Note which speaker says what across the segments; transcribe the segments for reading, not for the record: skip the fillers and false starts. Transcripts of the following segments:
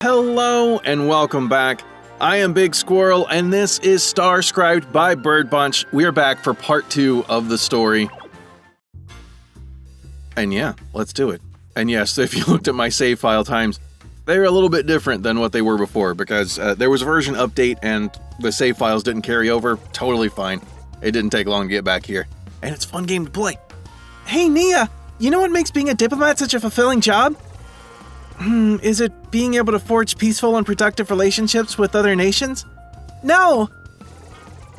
Speaker 1: Hello and welcome back. I am BigSquirrell and this is Starscribed by Bird Bunch. We are back for part 2 of the story. And yeah, let's do it. And yes, if you looked at my save file times, they're a little bit different than what they were before because there was a version update and the save files didn't carry over. Totally fine. It didn't take long to get back here. And it's a fun game to play.
Speaker 2: Hey Nia, you know what makes being a diplomat such a fulfilling job? Is it being able to forge peaceful and productive relationships with other nations? No!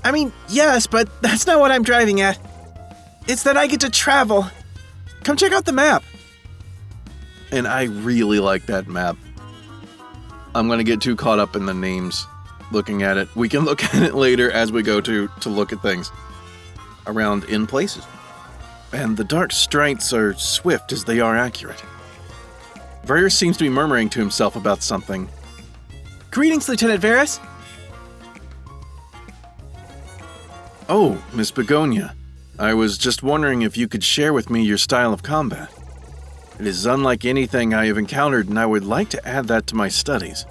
Speaker 2: I mean, yes, but that's not what I'm driving at. It's that I get to travel. Come check out the map.
Speaker 1: And I really like that map. I'm gonna get too caught up in the names looking at it. We can look at it later as we go to look at things around in places. And the dark strikes are swift as they are accurate. Varus seems to be murmuring to himself about something.
Speaker 2: Greetings, Lieutenant Varus.
Speaker 1: Oh, Miss Begonia. I was just wondering if you could share with me your style of combat. It is unlike anything I have encountered, and I would like to add that to my studies.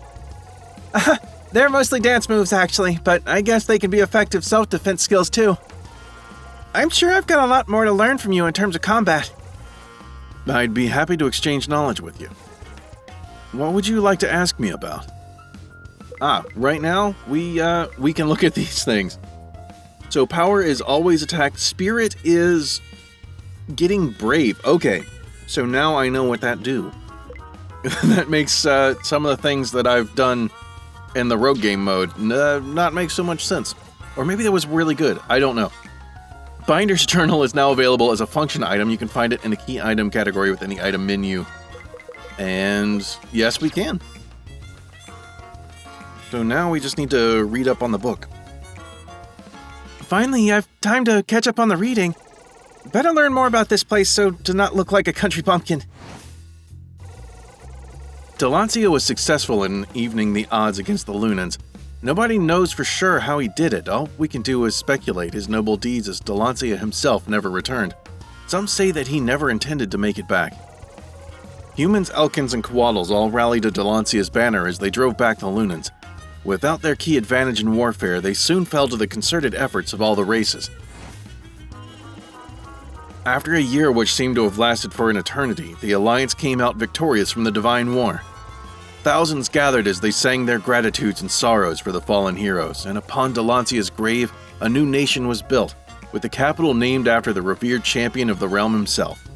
Speaker 2: They're mostly dance moves, actually, but I guess they can be effective self-defense skills, too. I'm sure I've got a lot more to learn from you in terms of combat.
Speaker 1: I'd be happy to exchange knowledge with you. What would you like to ask me about? Right now, we can look at these things. So power is always attack. Spirit is getting brave. Okay, so now I know what that do. That makes some of the things that I've done in the rogue game mode not make so much sense. Or maybe that was really good. I don't know. Binder's Journal is now available as a function item. You can find it in the key item category within the item menu. And yes, we can. So now we just need to read up on the book.
Speaker 2: Finally, I've time to catch up on the reading. Better learn more about this place so to not look like a country bumpkin.
Speaker 1: Delancia was successful in evening the odds against the Lunans. Nobody knows for sure how he did it. All we can do is speculate his noble deeds as Delancia himself never returned. Some say that he never intended to make it back. Humans, Elkins, and Coatls all rallied to Delancia's banner as they drove back the Lunans. Without their key advantage in warfare, they soon fell to the concerted efforts of all the races. After a year which seemed to have lasted for an eternity, the Alliance came out victorious from the Divine War. Thousands gathered as they sang their gratitudes and sorrows for the fallen heroes, and upon Delancia's grave, a new nation was built, with the capital named after the revered champion of the realm himself.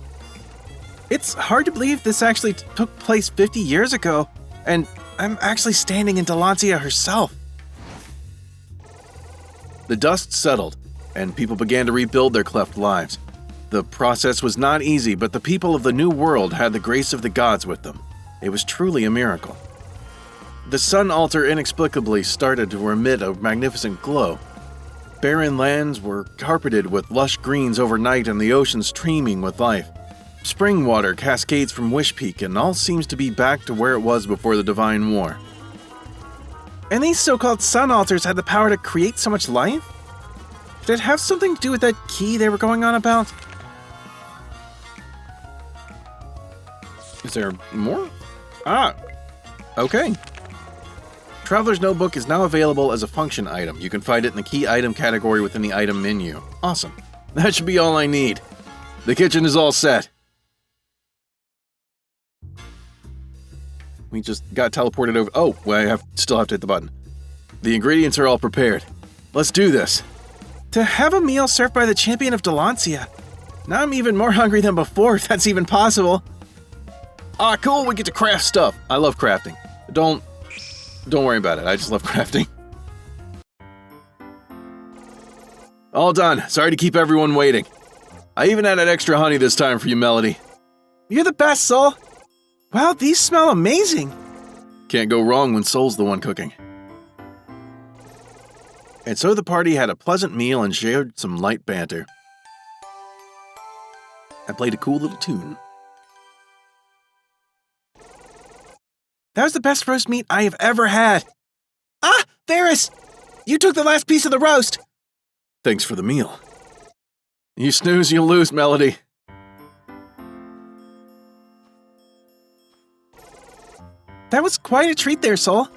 Speaker 2: It's hard to believe this actually took place 50 years ago, and I'm actually standing in Delancia herself.
Speaker 1: The dust settled, and people began to rebuild their cleft lives. The process was not easy, but the people of the new world had the grace of the gods with them. It was truly a miracle. The sun altar inexplicably started to emit a magnificent glow. Barren lands were carpeted with lush greens overnight and the ocean streaming with life. Spring water cascades from Wish Peak and all seems to be back to where it was before the Divine War.
Speaker 2: And these so-called sun altars had the power to create so much life? Did it have something to do with that key they were going on about?
Speaker 1: Is there more? Okay. Traveler's Notebook is now available as a function item. You can find it in the key item category within the item menu. Awesome. That should be all I need. The kitchen is all set. We just got teleported over. Oh, well, I still have to hit the button. The ingredients are all prepared. Let's do this.
Speaker 2: To have a meal served by the champion of Delancia. Now I'm even more hungry than before, if that's even possible.
Speaker 1: Cool, we get to craft stuff. I love crafting. Don't worry about it. I just love crafting. All done. Sorry to keep everyone waiting. I even added extra honey this time for you, Melodi.
Speaker 2: You're the best, Soul. Wow, these smell amazing.
Speaker 1: Can't go wrong when Soul's the one cooking. And so the party had a pleasant meal and shared some light banter. I played a cool little tune.
Speaker 2: That was the best roast meat I have ever had. Varus! You took the last piece of the roast!
Speaker 1: Thanks for the meal. You snooze, you lose, Melodi.
Speaker 2: That was quite a treat there, Soul.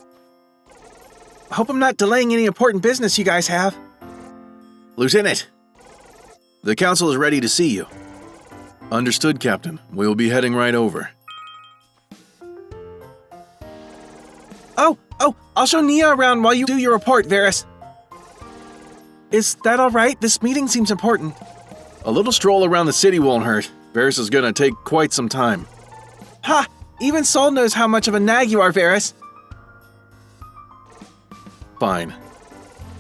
Speaker 2: Hope I'm not delaying any important business you guys have.
Speaker 1: Lieutenant, the council is ready to see you. Understood, Captain. We'll be heading right over.
Speaker 2: Oh, I'll show Nia around while you do your report, Varus. Is that all right? This meeting seems important.
Speaker 1: A little stroll around the city won't hurt. Varus is gonna take quite some time.
Speaker 2: Ha! Even Sol knows how much of a nag you are, Varus.
Speaker 1: Fine.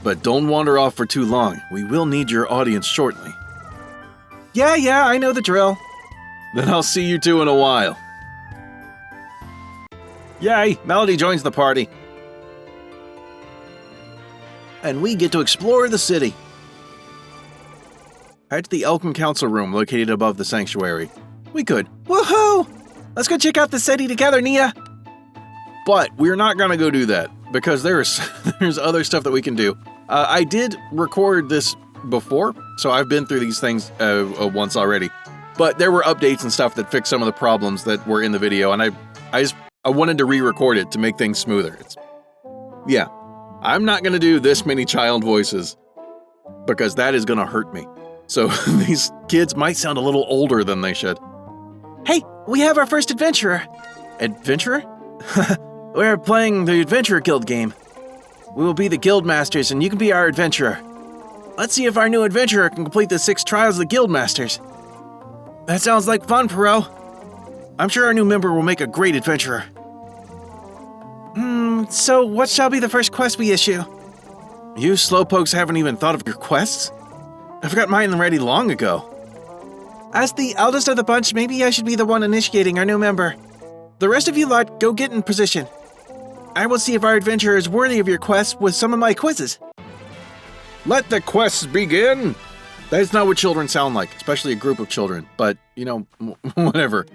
Speaker 1: But don't wander off for too long. We will need your audience shortly.
Speaker 2: Yeah, I know the drill.
Speaker 1: Then I'll see you two in a while. Yay! Melodi joins the party. And we get to explore the city. Head to the Elkin Council Room located above the sanctuary. We could.
Speaker 2: Woohoo! Let's go check out the city together, Nia.
Speaker 1: But we're not gonna go do that because there's other stuff that we can do. I did record this before, so I've been through these things once already. But there were updates and stuff that fixed some of the problems that were in the video, and I wanted to re-record it to make things smoother. Yeah, I'm not gonna do this many child voices because that is gonna hurt me. So these kids might sound a little older than they should.
Speaker 2: Hey, we have our first adventurer.
Speaker 1: Adventurer?
Speaker 2: We're playing the Adventurer Guild game. We will be the guild masters and you can be our adventurer. Let's see if our new adventurer can complete the 6 trials of the guild masters. That sounds like fun, Perot. I'm sure our new member will make a great adventurer. So what shall be the first quest we issue?
Speaker 1: You slowpokes haven't even thought of your quests? I've got mine ready long ago.
Speaker 2: As the eldest of the bunch, maybe I should be the one initiating our new member. The rest of you lot, go get in position. I will see if our adventurer is worthy of your quest with some of my quizzes.
Speaker 1: Let the quests begin! That's not what children sound like, especially a group of children. But, you know, whatever.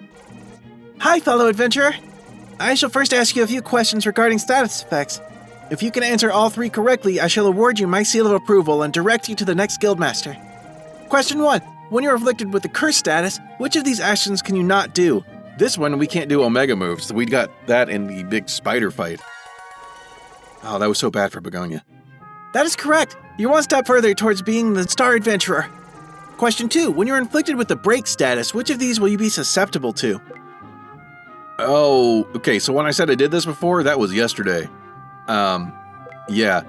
Speaker 2: Hi, fellow adventurer. I shall first ask you a few questions regarding status effects. If you can answer all 3 correctly, I shall award you my seal of approval and direct you to the next guildmaster. Question 1. When you're afflicted with the curse status, which of these actions can you not do?
Speaker 1: This one, we can't do Omega moves. We got that in the big spider fight. Oh, that was so bad for Begonia.
Speaker 2: That is correct. You're one step further towards being the Star Adventurer. Question 2. When you're inflicted with the break status, which of these will you be susceptible to?
Speaker 1: Oh, okay, so when I said I did this before, that was yesterday. Yeah.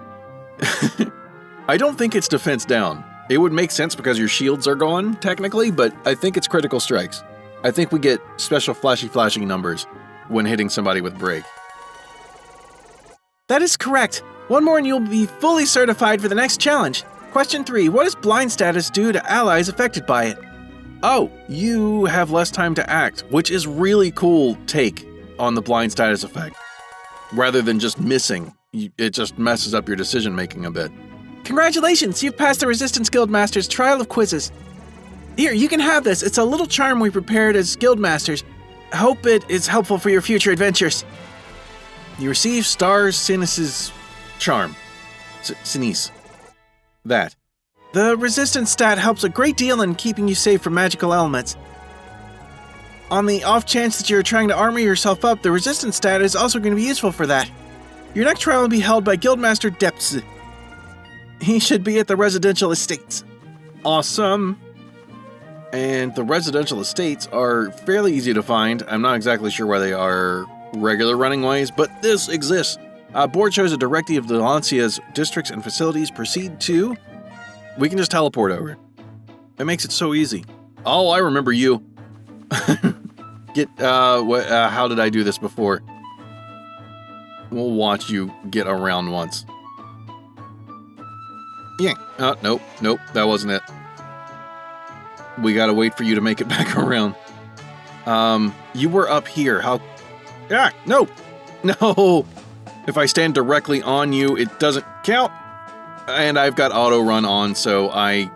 Speaker 1: I don't think it's defense down. It would make sense because your shields are gone, technically, but I think it's critical strikes. I think we get special flashing numbers when hitting somebody with break.
Speaker 2: That is correct. One more and you'll be fully certified for the next challenge. Question 3. What does blind status do to allies affected by it?
Speaker 1: Oh, you have less time to act, which is really cool take on the blind status effect. Rather than just missing, it just messes up your decision-making a bit.
Speaker 2: Congratulations, you've passed the Resistance Guildmaster's trial of quizzes. Here, you can have this. It's a little charm we prepared as Guildmasters. I hope it is helpful for your future adventures.
Speaker 1: You receive Sinis's charm. Sinis. That.
Speaker 2: The resistance stat helps a great deal in keeping you safe from magical elements. On the off chance that you're trying to armor yourself up, the resistance stat is also going to be useful for that. Your next trial will be held by Guildmaster Depths. He should be at the residential estates.
Speaker 1: Awesome. And the residential estates are fairly easy to find. I'm not exactly sure where they are regular running ways, but this exists. Board shows a directive of Delancia's districts and facilities proceed to... We can just teleport over. It makes it so easy. Oh, I remember you. How did I do this before? We'll watch you get around once. Yeah. Nope, that wasn't it. We gotta wait for you to make it back around. You were up here. How... No! If I stand directly on you, it doesn't count. And I've got auto run on, so I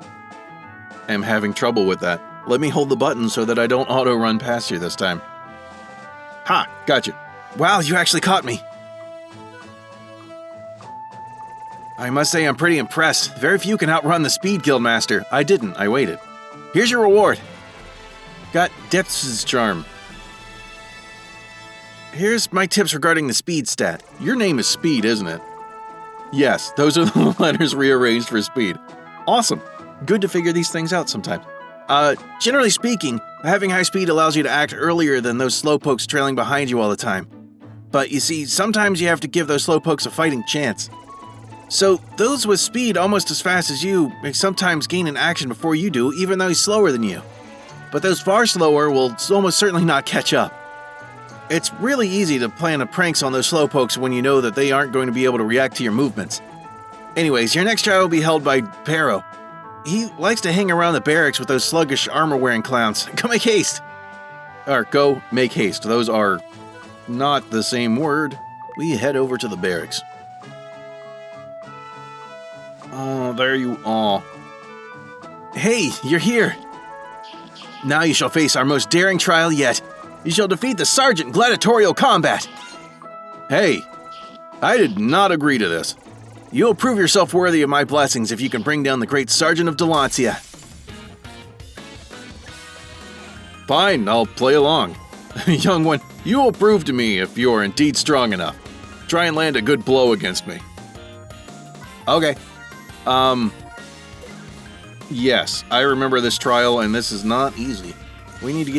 Speaker 1: am having trouble with that. Let me hold the button so that I don't auto run past you this time. Ha! Gotcha.
Speaker 2: Wow, you actually caught me.
Speaker 1: I must say I'm pretty impressed. Very few can outrun the Speed Guildmaster. I didn't. I waited. Here's your reward. Got Depths' charm. Here's my tips regarding the speed stat. Your name is Speed, isn't it? Yes, those are the letters rearranged for speed. Awesome. Good to figure these things out sometimes. Generally speaking, having high speed allows you to act earlier than those slowpokes trailing behind you all the time. But you see, sometimes you have to give those slowpokes a fighting chance. So those with speed almost as fast as you may sometimes gain an action before you do, even though he's slower than you. But those far slower will almost certainly not catch up. It's really easy to plan pranks on those slowpokes when you know that they aren't going to be able to react to your movements. Anyways, your next trial will be held by Pero. He likes to hang around the barracks with those sluggish armor-wearing clowns. Go make haste! Or go make haste. Those are not the same word. We head over to the barracks. Oh, there you are. Hey, you're here! Now you shall face our most daring trial yet. You shall defeat the Sergeant in gladiatorial combat. Hey, I did not agree to this. You'll prove yourself worthy of my blessings if you can bring down the great Sergeant of Delancia. Fine, I'll play along. Young one, you will prove to me if you are indeed strong enough. Try and land a good blow against me. Okay. Yes, I remember this trial, and this is not easy. We need to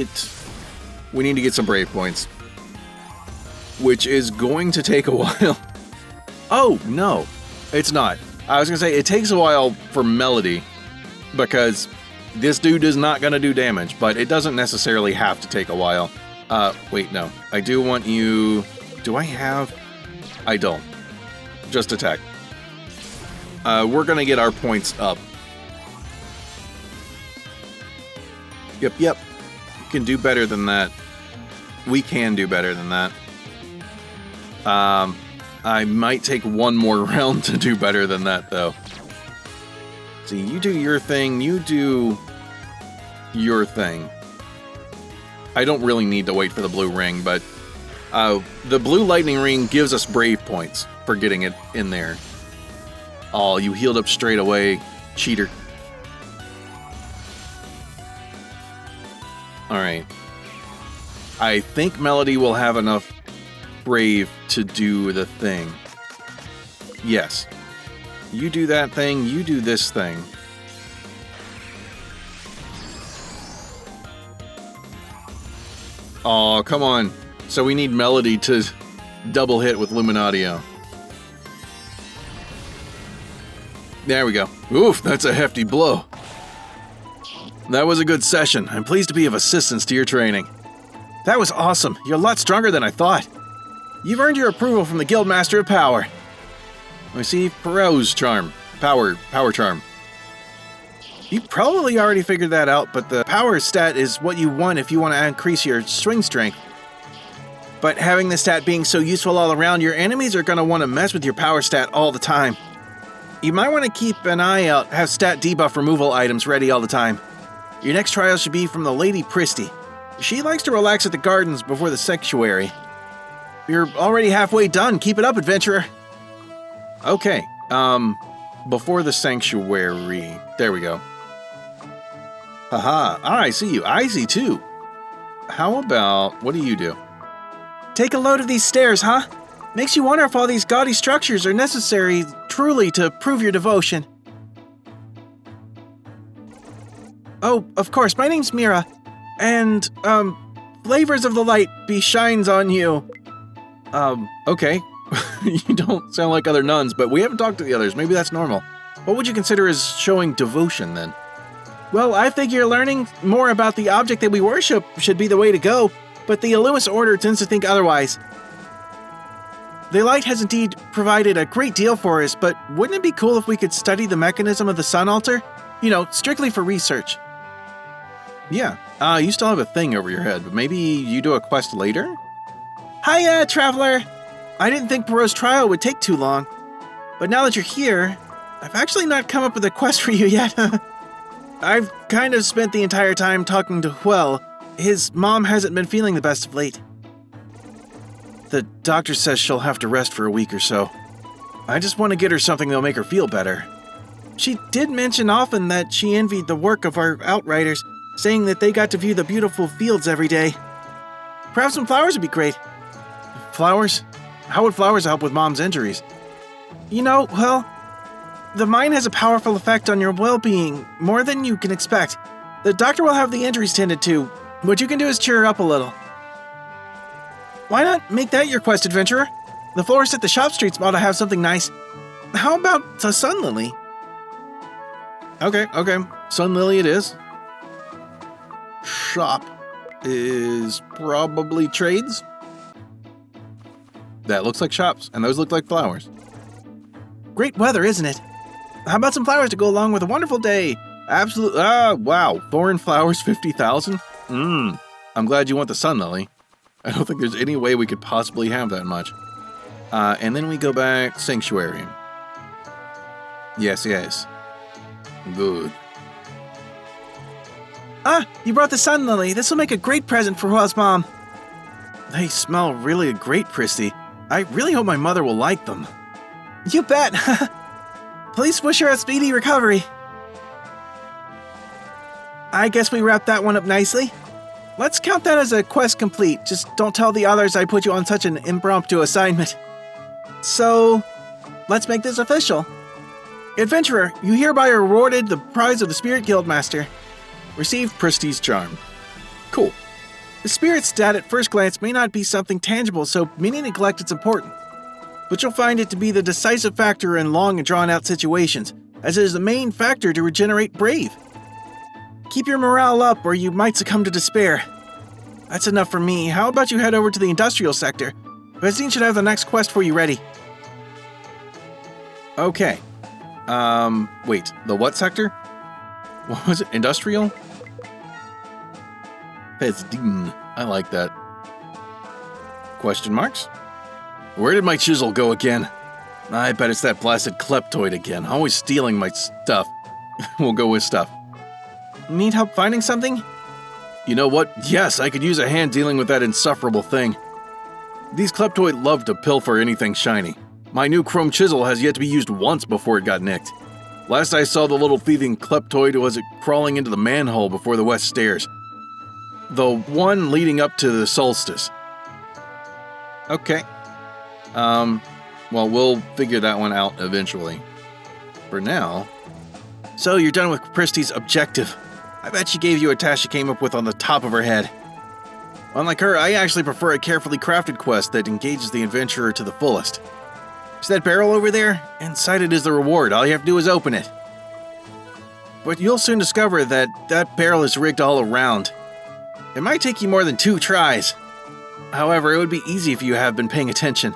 Speaker 1: get some brave points, which is going to take a while. Oh, no, it's not. I was going to say, it takes a while for Melodi, because this dude is not going to do damage, but it doesn't necessarily have to take a while. Wait, no. I do want you... Do I have... I don't. Just attack. We're going to get our points up. Yep. You can do better than that. We can do better than that. I might take one more round to do better than that, though. See, you do your thing, you do your thing. I don't really need to wait for the blue ring, but the blue lightning ring gives us brave points for getting it in there. Oh, you healed up straight away, cheater. Alright. I think Melodi will have enough brave to do the thing. Yes. You do that thing, you do this thing. Oh, come on. So we need Melodi to double hit with Luminatio. There we go. Oof, that's a hefty blow. That was a good session. I'm pleased to be of assistance to your training. That was awesome. You're a lot stronger than I thought. You've earned your approval from the Guildmaster of Power. Receive Pero's charm. Power charm. You probably already figured that out, but the power stat is what you want if you want to increase your swing strength. But having the stat being so useful all around, your enemies are going to want to mess with your power stat all the time. You might want to keep an eye out, have stat debuff removal items ready all the time. Your next trial should be from the Lady Pristy. She likes to relax at the gardens before the sanctuary. You're already halfway done. Keep it up, adventurer. Okay, before the sanctuary. There we go. Haha, I see you. I see too. How about, what do you do?
Speaker 2: Take a load of these stairs, huh? Makes you wonder if all these gaudy structures are necessary truly to prove your devotion. Oh, of course, my name's Mira. And, flavors of the light be shines on you.
Speaker 1: Okay. You don't sound like other nuns, but we haven't talked to the others. Maybe that's normal. What would you consider as showing devotion, then?
Speaker 2: Well, I figure learning more about the object that we worship should be the way to go, but the Lewis Order tends to think otherwise. The light has indeed provided a great deal for us, but wouldn't it be cool if we could study the mechanism of the sun altar? You know, strictly for research.
Speaker 1: Yeah, you still have a thing over your head, but maybe you do a quest later?
Speaker 2: Hiya, traveler! I didn't think Pero's trial would take too long, but now that you're here, I've actually not come up with a quest for you yet. I've kind of spent the entire time talking to Huel. His mom hasn't been feeling the best of late. The doctor says she'll have to rest for a week or so. I just want to get her something that'll make her feel better. She did mention often that she envied the work of our outriders, saying that they got to view the beautiful fields every day. Perhaps some flowers would be great.
Speaker 1: Flowers? How would flowers help with Mom's injuries?
Speaker 2: You know, well, the mine has a powerful effect on your well-being, more than you can expect. The doctor will have the injuries tended to. What you can do is cheer her up a little. Why not make that your quest, adventurer? The florist at the shop streets ought to have something nice. How about a sun lily?
Speaker 1: Okay. Sun lily it is. Shop is probably trades. That looks like shops, and those look like flowers.
Speaker 2: Great weather, isn't it? How about some flowers to go along with a wonderful day?
Speaker 1: Absolutely. Wow. Foreign flowers, 50,000? I'm glad you want the sun lily. I don't think there's any way we could possibly have that much. And then we go back sanctuary. Yes. Good.
Speaker 2: You brought the sun lily. This will make a great present for Hua's mom.
Speaker 1: They smell really great, Christy. I really hope my mother will like them.
Speaker 2: You bet. Please wish her a speedy recovery. I guess we wrapped that one up nicely. Let's count that as a quest complete. Just don't tell the others I put you on such an impromptu assignment. So, let's make this official. Adventurer, you hereby are awarded the prize of the Spirit Guildmaster.
Speaker 1: Receive Prestige Charm. Cool.
Speaker 2: The spirit stat at first glance may not be something tangible, so many neglect its importance. But you'll find it to be the decisive factor in long and drawn-out situations, as it is the main factor to regenerate brave. Keep your morale up, or you might succumb to despair. That's enough for me. How about you head over to the industrial sector? Vezine should have the next quest for you ready.
Speaker 1: Okay. Wait, the what sector? What was it? Industrial? Vezine. I like that. Question marks? Where did my chisel go again? I bet it's that blasted kleptoid again, always stealing my stuff. We'll go with stuff.
Speaker 2: Need help finding something?
Speaker 1: You know what? Yes, I could use a hand dealing with that insufferable thing. These kleptoid love to pilfer anything shiny. My new chrome chisel has yet to be used once before it got nicked. Last I saw the little thieving kleptoid was it crawling into the manhole before the west stairs. The one leading up to the solstice. Okay. Well, we'll figure that one out eventually. For now... So, you're done with Christie's objective. I bet she gave you a task she came up with on the top of her head. Unlike her, I actually prefer a carefully crafted quest that engages the adventurer to the fullest. See that barrel over there? Inside it is the reward. All you have to do is open it. But you'll soon discover that that barrel is rigged all around. It might take you more than 2 tries. However, it would be easy if you have been paying attention.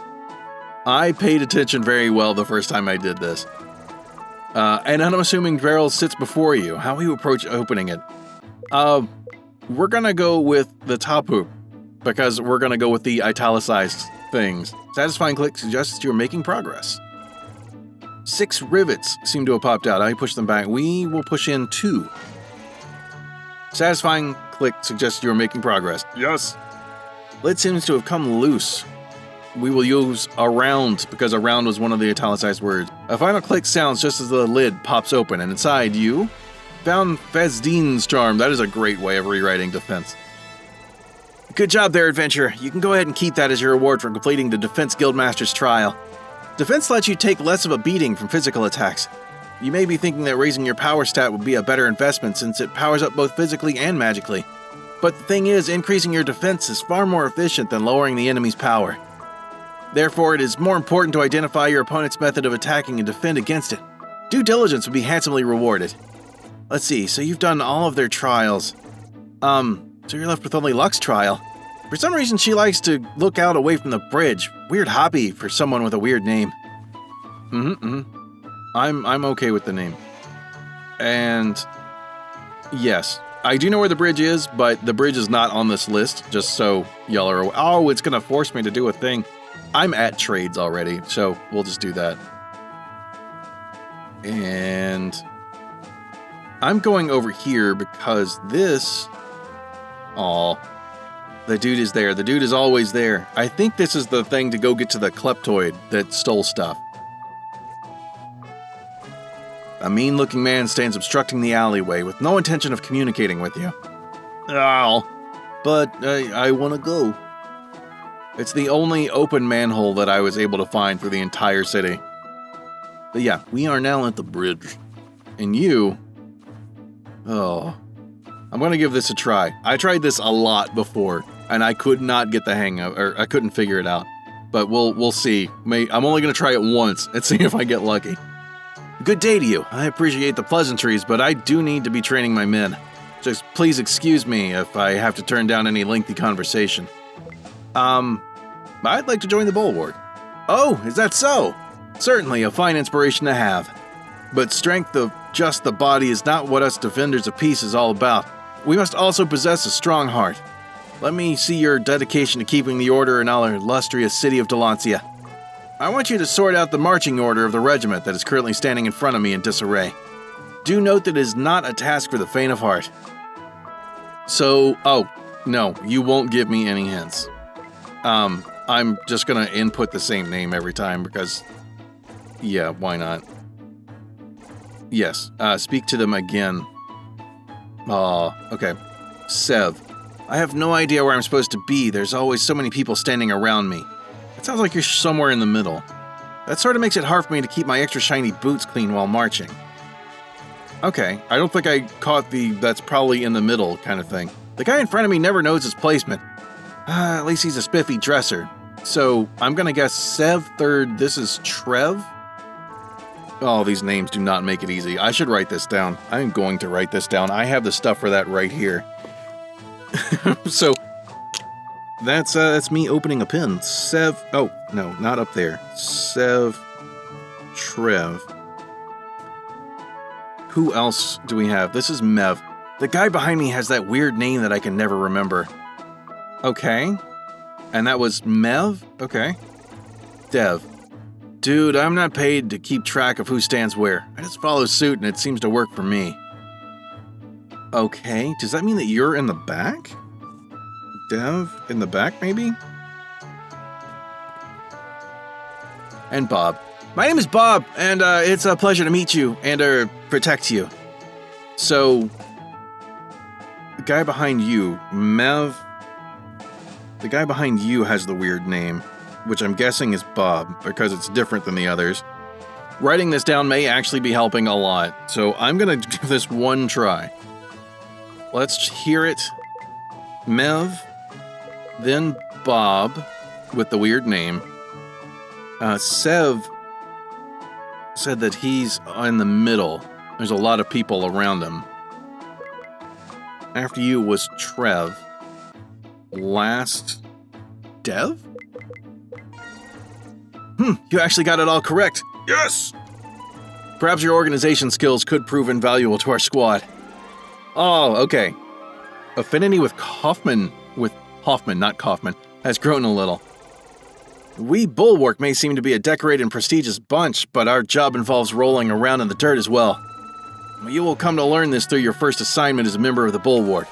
Speaker 1: I paid attention very well the first time I did this. And I'm assuming barrel sits before you. How will you approach opening it? We're gonna go with the top hoop, because we're gonna go with the italicized things. Satisfying click suggests you're making progress. 6 rivets seem to have popped out. I push them back. We will push in 2. Satisfying click suggests you're making progress. Yes. Lid seems to have come loose. We will use around because around was one of the italicized words. A final click sounds just as the lid pops open, and inside you found Vezine's charm. That is a great way of rewriting defense. Good job there, adventurer. You can go ahead and keep that as your reward for completing the Defense Guildmaster's trial. Defense lets you take less of a beating from physical attacks. You may be thinking that raising your power stat would be a better investment since it powers up both physically and magically. But the thing is, increasing your defense is far more efficient than lowering the enemy's power. Therefore, it is more important to identify your opponent's method of attacking and defend against it. Due diligence would be handsomely rewarded. Let's see, so you've done all of their trials. So you're left with only Luck's trial. For some reason, she likes to look out away from the bridge. Weird hobby for someone with a weird name. I'm okay with the name. And yes, I do know where the bridge is, but the bridge is not on this list, just so y'all are aware. Oh, it's gonna force me to do a thing. I'm at trades already, so we'll just do that. And I'm going over here because this... Aw, the dude is there. The dude is always there. I think this is the thing to go get to the kleptoid that stole stuff. A mean-looking man stands obstructing the alleyway with no intention of communicating with you. Oh, but I want to go. It's the only open manhole that I was able to find for the entire city. But yeah, we are now at the bridge. And you... Oh... I'm gonna give this a try. I tried this a lot before, and I could not get the hang of, or I couldn't figure it out. But we'll see. I'm only gonna try it once and see if I get lucky. Good day to you. I appreciate the pleasantries, but I do need to be training my men. Just please excuse me if I have to turn down any lengthy conversation. I'd like to join the bulwark. Oh, is that so? Certainly a fine inspiration to have. But strength of just the body is not what us defenders of peace is all about. We must also possess a strong heart. Let me see your dedication to keeping the order in our illustrious city of Delancia. I want you to sort out the marching order of the regiment that is currently standing in front of me in disarray. Do note that it is not a task for the faint of heart. So, oh, no, you won't give me any hints. I'm just gonna input the same name every time because, yeah, why not? Yes, speak to them again. Oh, okay. Sev. I have no idea where I'm supposed to be. There's always so many people standing around me. It sounds like you're somewhere in the middle. That sort of makes it hard for me to keep my extra shiny boots clean while marching. Okay, I don't think I caught the that's probably in the middle kind of thing. The guy in front of me never knows his placement. At least he's a spiffy dresser. So, I'm gonna guess Sev third, this is Trev? Oh, these names do not make it easy. I should write this down. I'm going to write this down. I have the stuff for that right here. So, that's me opening a pen. Sev, oh, no, not up there. Sev, Trev. Who else do we have? This is Mev. The guy behind me has that weird name that I can never remember. Okay. And that was Mev? Okay. Dev. Dude, I'm not paid to keep track of who stands where. I just follow suit and it seems to work for me. Okay, does that mean that you're in the back? Dev in the back, maybe? And Bob. My name is Bob, and it's a pleasure to meet you and protect you. So, the guy behind you, Mev, the guy behind you has the weird name, which I'm guessing is Bob, because it's different than the others. Writing this down may actually be helping a lot, so I'm gonna give this one try. Let's hear it. Mev, then Bob, with the weird name. Sev said that he's in the middle. There's a lot of people around him. After you was Trev. Last... Dev? You actually got it all correct. Yes! Perhaps your organization skills could prove invaluable to our squad. Oh, okay. Affinity with Hoffman, not Kaufman, has grown a little. We Bulwark may seem to be a decorated and prestigious bunch, but our job involves rolling around in the dirt as well. You will come to learn this through your first assignment as a member of the Bulwark.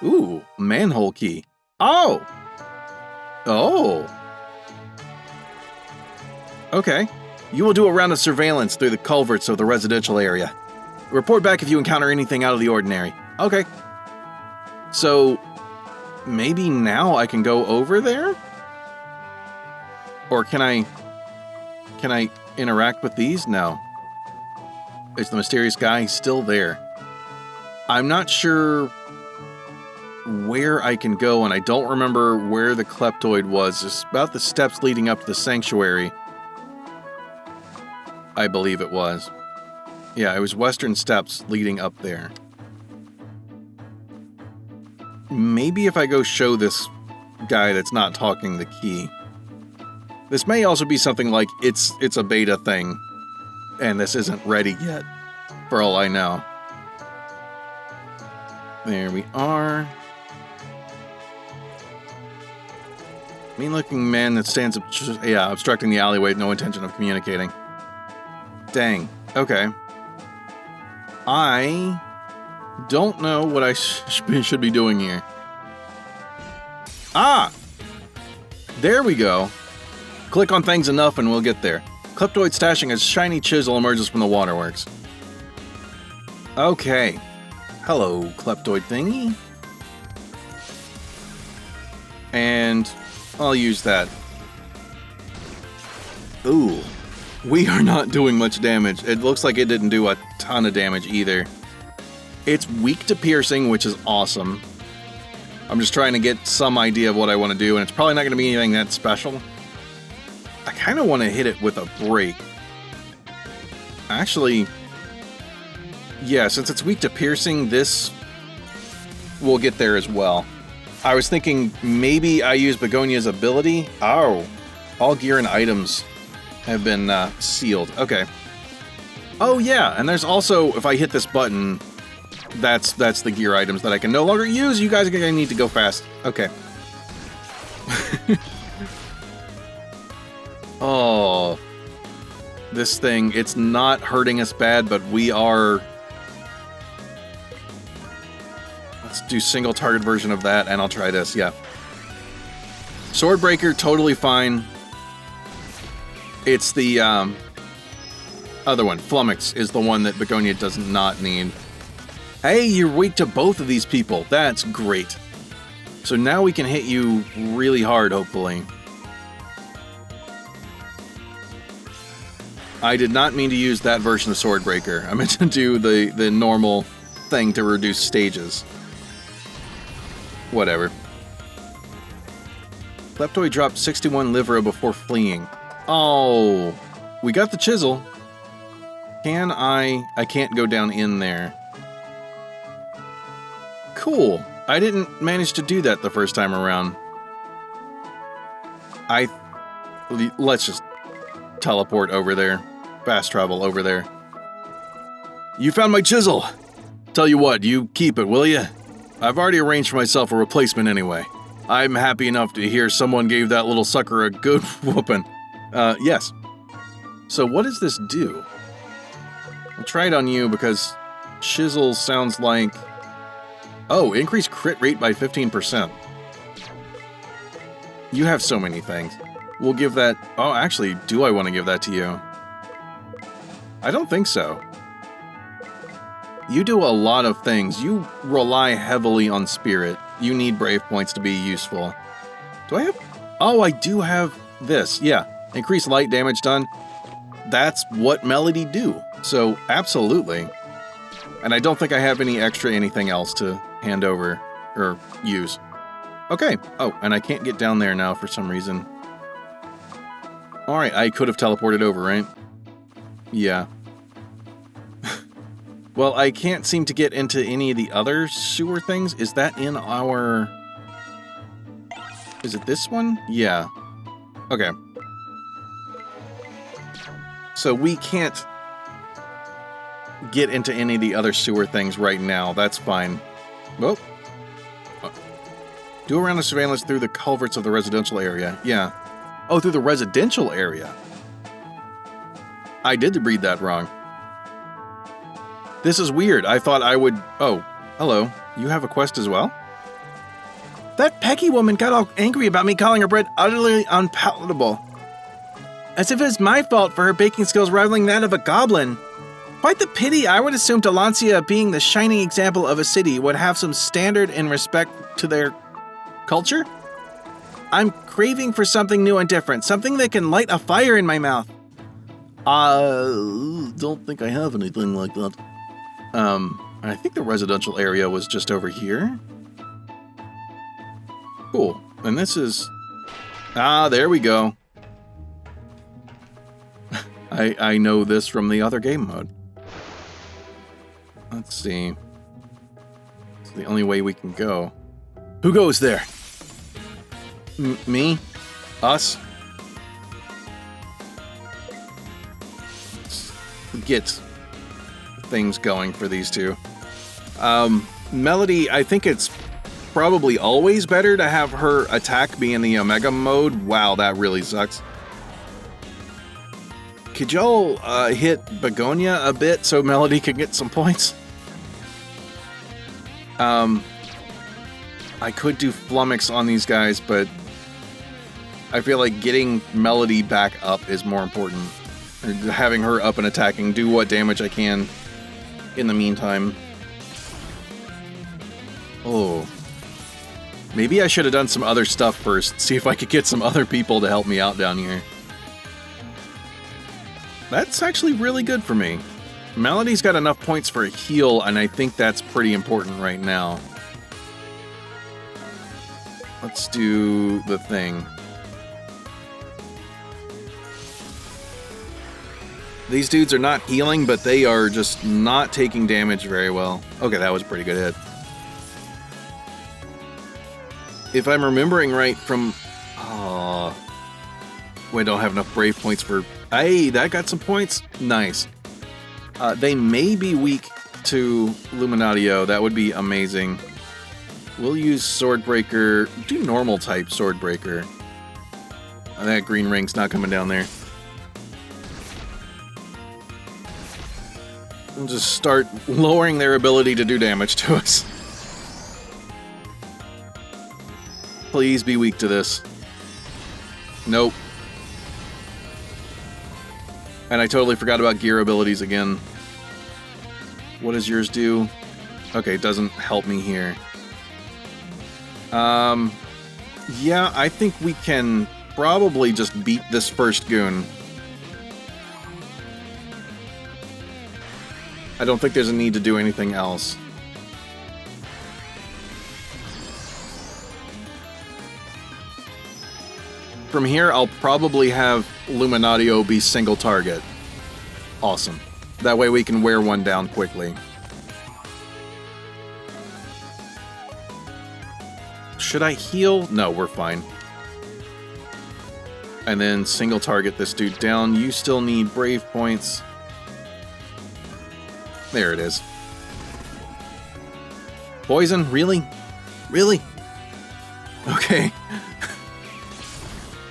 Speaker 1: Ooh, manhole key. Oh! Oh. Okay. You will do a round of surveillance through the culverts of the residential area. Report back if you encounter anything out of the ordinary. Okay. So, maybe now I can go over there? Or can I interact with these? No. Is the mysterious guy still there? I'm not sure where I can go, and I don't remember where the kleptoid was. It's about the steps leading up to the sanctuary. I believe it was. Yeah, it was western steps leading up there. Maybe if I go show this guy that's not talking the key. This may also be something like it's a beta thing, and this isn't ready yet, for all I know. There we are. Mean-looking man that stands obstructing the alleyway with no intention of communicating. Dang. Okay. I don't know what I should be doing here. Ah! There we go. Click on things enough and we'll get there. Kleptoid stashing a shiny chisel emerges from the waterworks. Okay. Hello, kleptoid thingy. And... I'll use that. Ooh. We are not doing much damage. It looks like it didn't do a ton of damage either. It's weak to piercing, which is awesome. I'm just trying to get some idea of what I want to do, and it's probably not going to be anything that special. I kind of want to hit it with a break. Actually, yeah, since it's weak to piercing, this will get there as well. I was thinking maybe I use Begonia's ability. Oh, all gear and items have been sealed. Okay. Oh yeah, and there's also, if I hit this button, that's the gear items that I can no longer use. You guys are gonna need to go fast. Okay. Oh, this thing, it's not hurting us bad, but we are... Let's do single target version of that, and I'll try this, yeah. Swordbreaker, totally fine. It's the other one, Flummox, is the one that Begonia does not need. Hey, you're weak to both of these people. That's great. So now we can hit you really hard, hopefully. I did not mean to use that version of Swordbreaker. I meant to do the normal thing to reduce stages. Whatever. Leptoid dropped 61 livra before fleeing. Oh, we got the chisel. Can I can't go down in there. Cool. I didn't manage to do that the first time around. Let's just teleport over there. Fast travel over there. You found my chisel. Tell you what, you keep it, will you? I've already arranged for myself a replacement anyway. I'm happy enough to hear someone gave that little sucker a good whooping. Yes. So what does this do? I'll try it on you because chisel sounds like... Oh, increase crit rate by 15%. You have so many things. We'll give that... Oh, actually, do I want to give that to you? I don't think so. You do a lot of things. You rely heavily on spirit. You need brave points to be useful. Do I have... Oh, I do have this. Yeah. Increase light damage done. That's what Melodi do. So, absolutely. And I don't think I have any extra anything else to hand over or use. Okay. Oh, and I can't get down there now for some reason. Alright, I could have teleported over, right? Yeah. Well, I can't seem to get into any of the other sewer things. Is that in our... Is it this one? Yeah. Okay. So we can't get into any of the other sewer things right now. That's fine. Oh. Do a round of surveillance through the culverts of the residential area. Yeah. Oh, through the residential area. I did read that wrong. This is weird. I thought I would... Oh, hello. You have a quest as well?
Speaker 2: That Peggy woman got all angry about me calling her bread utterly unpalatable. As if it was my fault for her baking skills rivaling that of a goblin. Quite the pity. I would assume Delancia, being the shining example of a city, would have some standard in respect to their culture. I'm craving for something new and different, something that can light a fire in my mouth. Don't think I have anything like that. I think the residential area was just over here. Cool. And this is... Ah, there we go. I know this from the other game mode. Let's see. It's the only way we can go. Who goes there? Me? Us? Let's get things going for these two. Melodi, I think it's probably always better to have her attack be in the Omega mode. Wow, that really sucks. Could y'all hit Begonia a bit so Melodi can get some points? I could do Flummox on these guys, but I feel like getting Melodi back up is more important. Or having her up and attacking, do what damage I can in the meantime. Oh.
Speaker 1: Maybe I should have done some other stuff first, see if I could get some other people to help me out down here. That's actually really good for me. Melodi's got enough points for a heal, and I think that's pretty important right now. Let's do the thing. These dudes are not healing, but they are just not taking damage very well. Okay, that was a pretty good hit. If I'm remembering right from... Oh, we don't have enough brave points for... Hey, that got some points. Nice. They may be weak to Luminatio. That would be amazing. We'll use Swordbreaker. Do normal type Swordbreaker. That green ring's not coming down there. We'll just start lowering their ability to do damage to us. Please be weak to this. Nope. And I totally forgot about gear abilities again. What does yours do? Okay, it doesn't help me here. Yeah, I think we can probably just beat this first goon. I don't think there's a need to do anything else. From here, I'll probably have Luminatio be single target. Awesome. That way we can wear one down quickly. Should I heal? No, we're fine. And then single target this dude down. You still need brave points. There it is. Poison? Really? Really? Okay.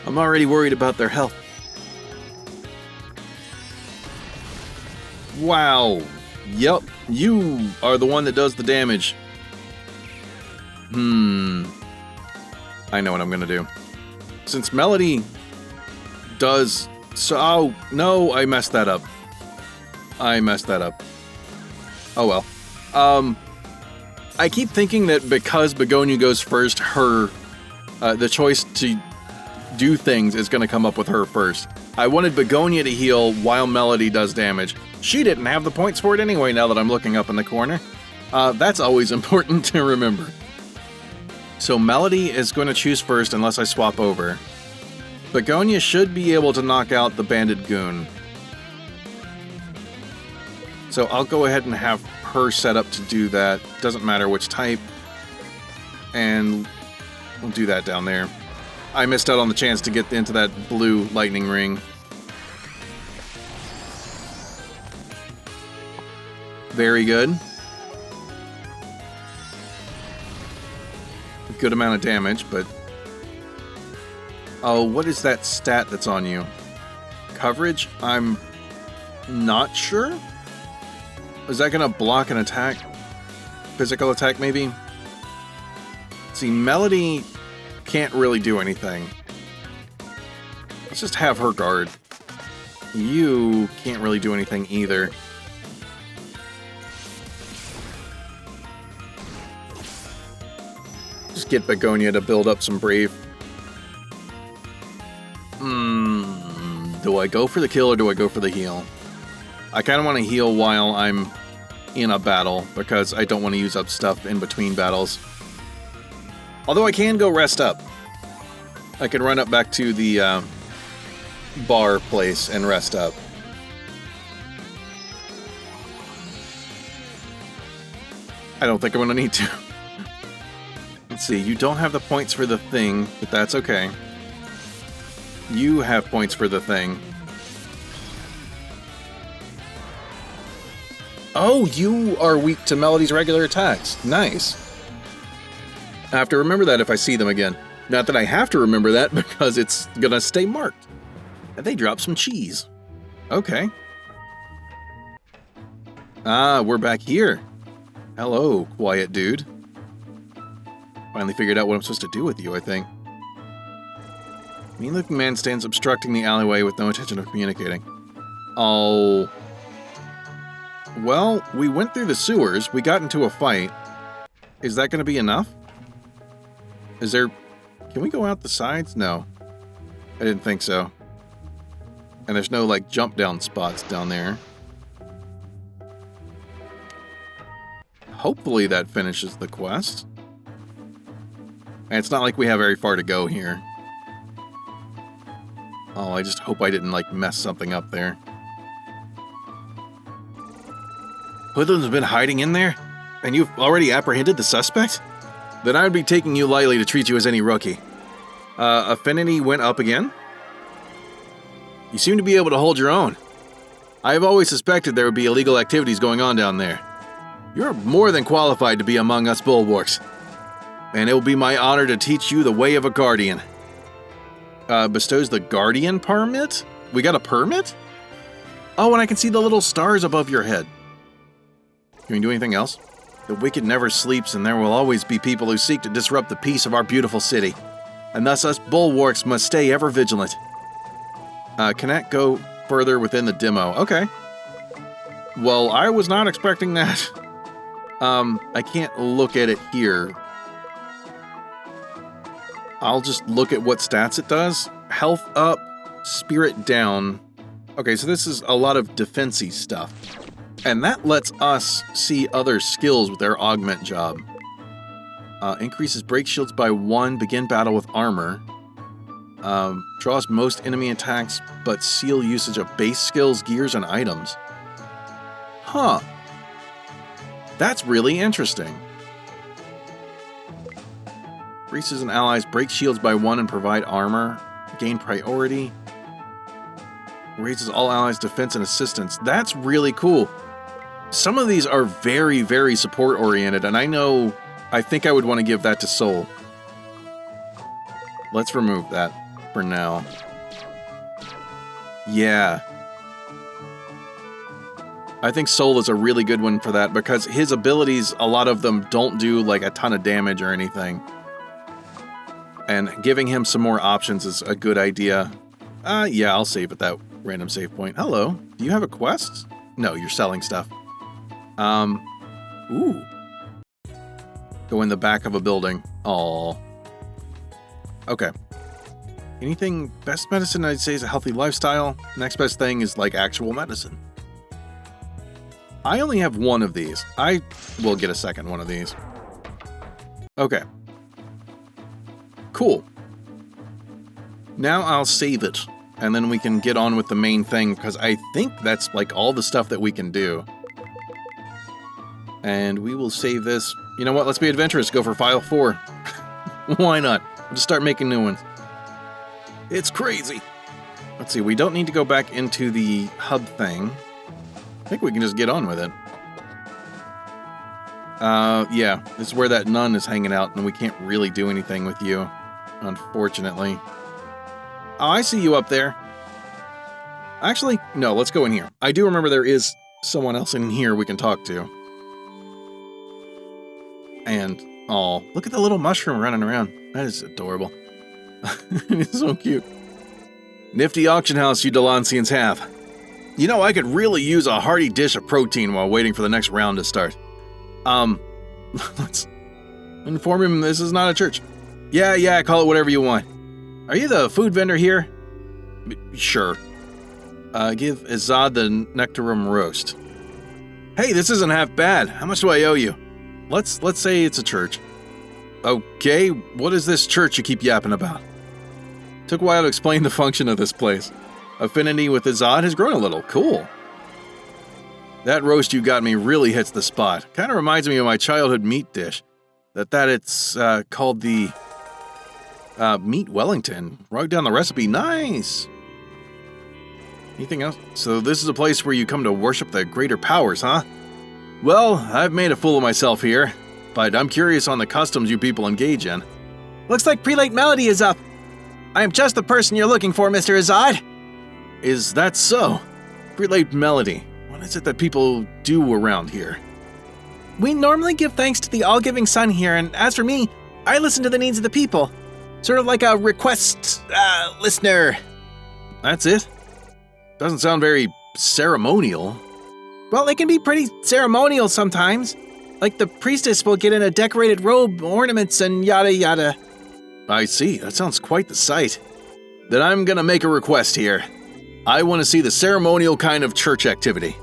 Speaker 1: I'm already worried about their health. Wow. Yep, you are the one that does the damage. I know what I'm gonna do. Since Melodi does... So, oh, no, I messed that up. Oh well. I keep thinking that because Begonia goes first, the choice to do things is going to come up with her first. I wanted Begonia to heal while Melodi does damage. She didn't have the points for it anyway, now that I'm looking up in the corner. That's always important to remember. So Melodi is going to choose first unless I swap over. Begonia should be able to knock out the bandit goon. So I'll go ahead and have her set up to do that. Doesn't matter which type. And we'll do that down there. I missed out on the chance to get into that blue lightning ring. Very good. Good amount of damage, but... Oh, what is that stat that's on you? Coverage? I'm not sure. Is that going to block an attack? Physical attack, maybe? See, Melodi can't really do anything. Let's just have her guard. You can't really do anything either. Just get Begonia to build up some brave. Do I go for the kill or do I go for the heal? I kind of want to heal while I'm in a battle because I don't want to use up stuff in between battles. Although I can go rest up. I can run up back to the bar place and rest up. I don't think I'm going to need to. Let's see, you don't have the points for the thing, but that's okay. You have points for the thing. Oh, you are weak to Melodi's regular attacks. Nice. I have to remember that if I see them again. Not that I have to remember that, because it's gonna stay marked. And they drop some cheese. Okay. Ah, we're back here. Hello, quiet dude. Finally figured out what I'm supposed to do with you, I think. Mean-looking man stands obstructing the alleyway with no intention of communicating. Oh. Well, we went through the sewers, we got into a fight. Is that gonna be enough? Is there... Can we go out the sides? No. I didn't think so. And there's no, like, jump down spots down there. Hopefully that finishes the quest. And it's not like we have very far to go here. Oh, I just hope I didn't, like, mess something up there. Hoodlum's been hiding in there? And you've already apprehended the suspect? Then I would be taking you lightly to treat you as any rookie. Affinity went up again? You seem to be able to hold your own. I have always suspected there would be illegal activities going on down there. You're more than qualified to be among us bulwarks. And it will be my honor to teach you the way of a guardian. Bestows the guardian permit? We got a permit? Oh, and I can see the little stars above your head. Can we do anything else? The wicked never sleeps, and there will always be people who seek to disrupt the peace of our beautiful city. And thus us bulwarks must stay ever vigilant. Cannot go further within the demo. Okay. Well, I was not expecting that. I can't look at it here. I'll just look at what stats it does. Health up, spirit down. Okay, so this is a lot of defense-y stuff. And that lets us see other skills with their augment job. Increases break shields by 1, begin battle with armor. Draws most enemy attacks, but seal usage of base skills, gears, and items. Huh. That's really interesting. Increases and allies break shields by 1 and provide armor. Gain priority. Raises all allies' defense and assistance. That's really cool. Some of these are very, very support-oriented, and I think I would want to give that to Soul. Let's remove that for now. Yeah. I think Soul is a really good one for that, because his abilities, a lot of them don't do, like, a ton of damage or anything. And giving him some more options is a good idea. Yeah, I'll save at that random save point. Hello, do you have a quest? No, you're selling stuff. Ooh. Go in the back of a building. Aww. Okay. Anything, best medicine I'd say is a healthy lifestyle. Next best thing is like actual medicine. I only have one of these. I will get a second one of these. Okay. Cool. Now I'll save it, and then we can get on with the main thing, because I think that's like all the stuff that we can do. And we will save this. You know what? Let's be adventurous. Go for file 4. Why not? We'll just start making new ones. It's crazy. Let's see. We don't need to go back into the hub thing. I think we can just get on with it. Yeah. This is where that nun is hanging out, and we can't really do anything with you, unfortunately. Oh, I see you up there. Actually, no. Let's go in here. I do remember there is someone else in here we can talk to. And, oh, look at the little mushroom running around. That is adorable. It's so cute. Nifty auction house you Delancians have. You know, I could really use a hearty dish of protein while waiting for the next round to start. Let's inform him this is not a church. Yeah, call it whatever you want. Are you the food vendor here? Sure. Give Izad the nectarum roast. Hey, this isn't half bad. How much do I owe you? Let's say it's a church. Okay, what is this church you keep yapping about? Took a while to explain the function of this place. Affinity with Izad has grown a little. Cool. That roast you got me really hits the spot. Kind of reminds me of my childhood meat dish. It's called the Meat Wellington. Wrote down the recipe. Nice. Anything else? So this is a place where you come to worship the greater powers, huh? Well, I've made a fool of myself here, but I'm curious on the customs you people engage in.
Speaker 2: Looks like prelate Melodi is up. I am just the person you're looking for, Mr. Izad.
Speaker 1: Is that so? Prelate Melodi. What is it that people do around here?
Speaker 2: We normally give thanks to the all-giving sun here, and as for me, I listen to the needs of the people. Sort of like a request listener.
Speaker 1: That's it? Doesn't sound very ceremonial.
Speaker 2: Well, it can be pretty ceremonial sometimes. Like the priestess will get in a decorated robe, ornaments, and yada yada.
Speaker 1: I see. That sounds quite the sight. Then I'm gonna make a request here. I want to see the ceremonial kind of church activity.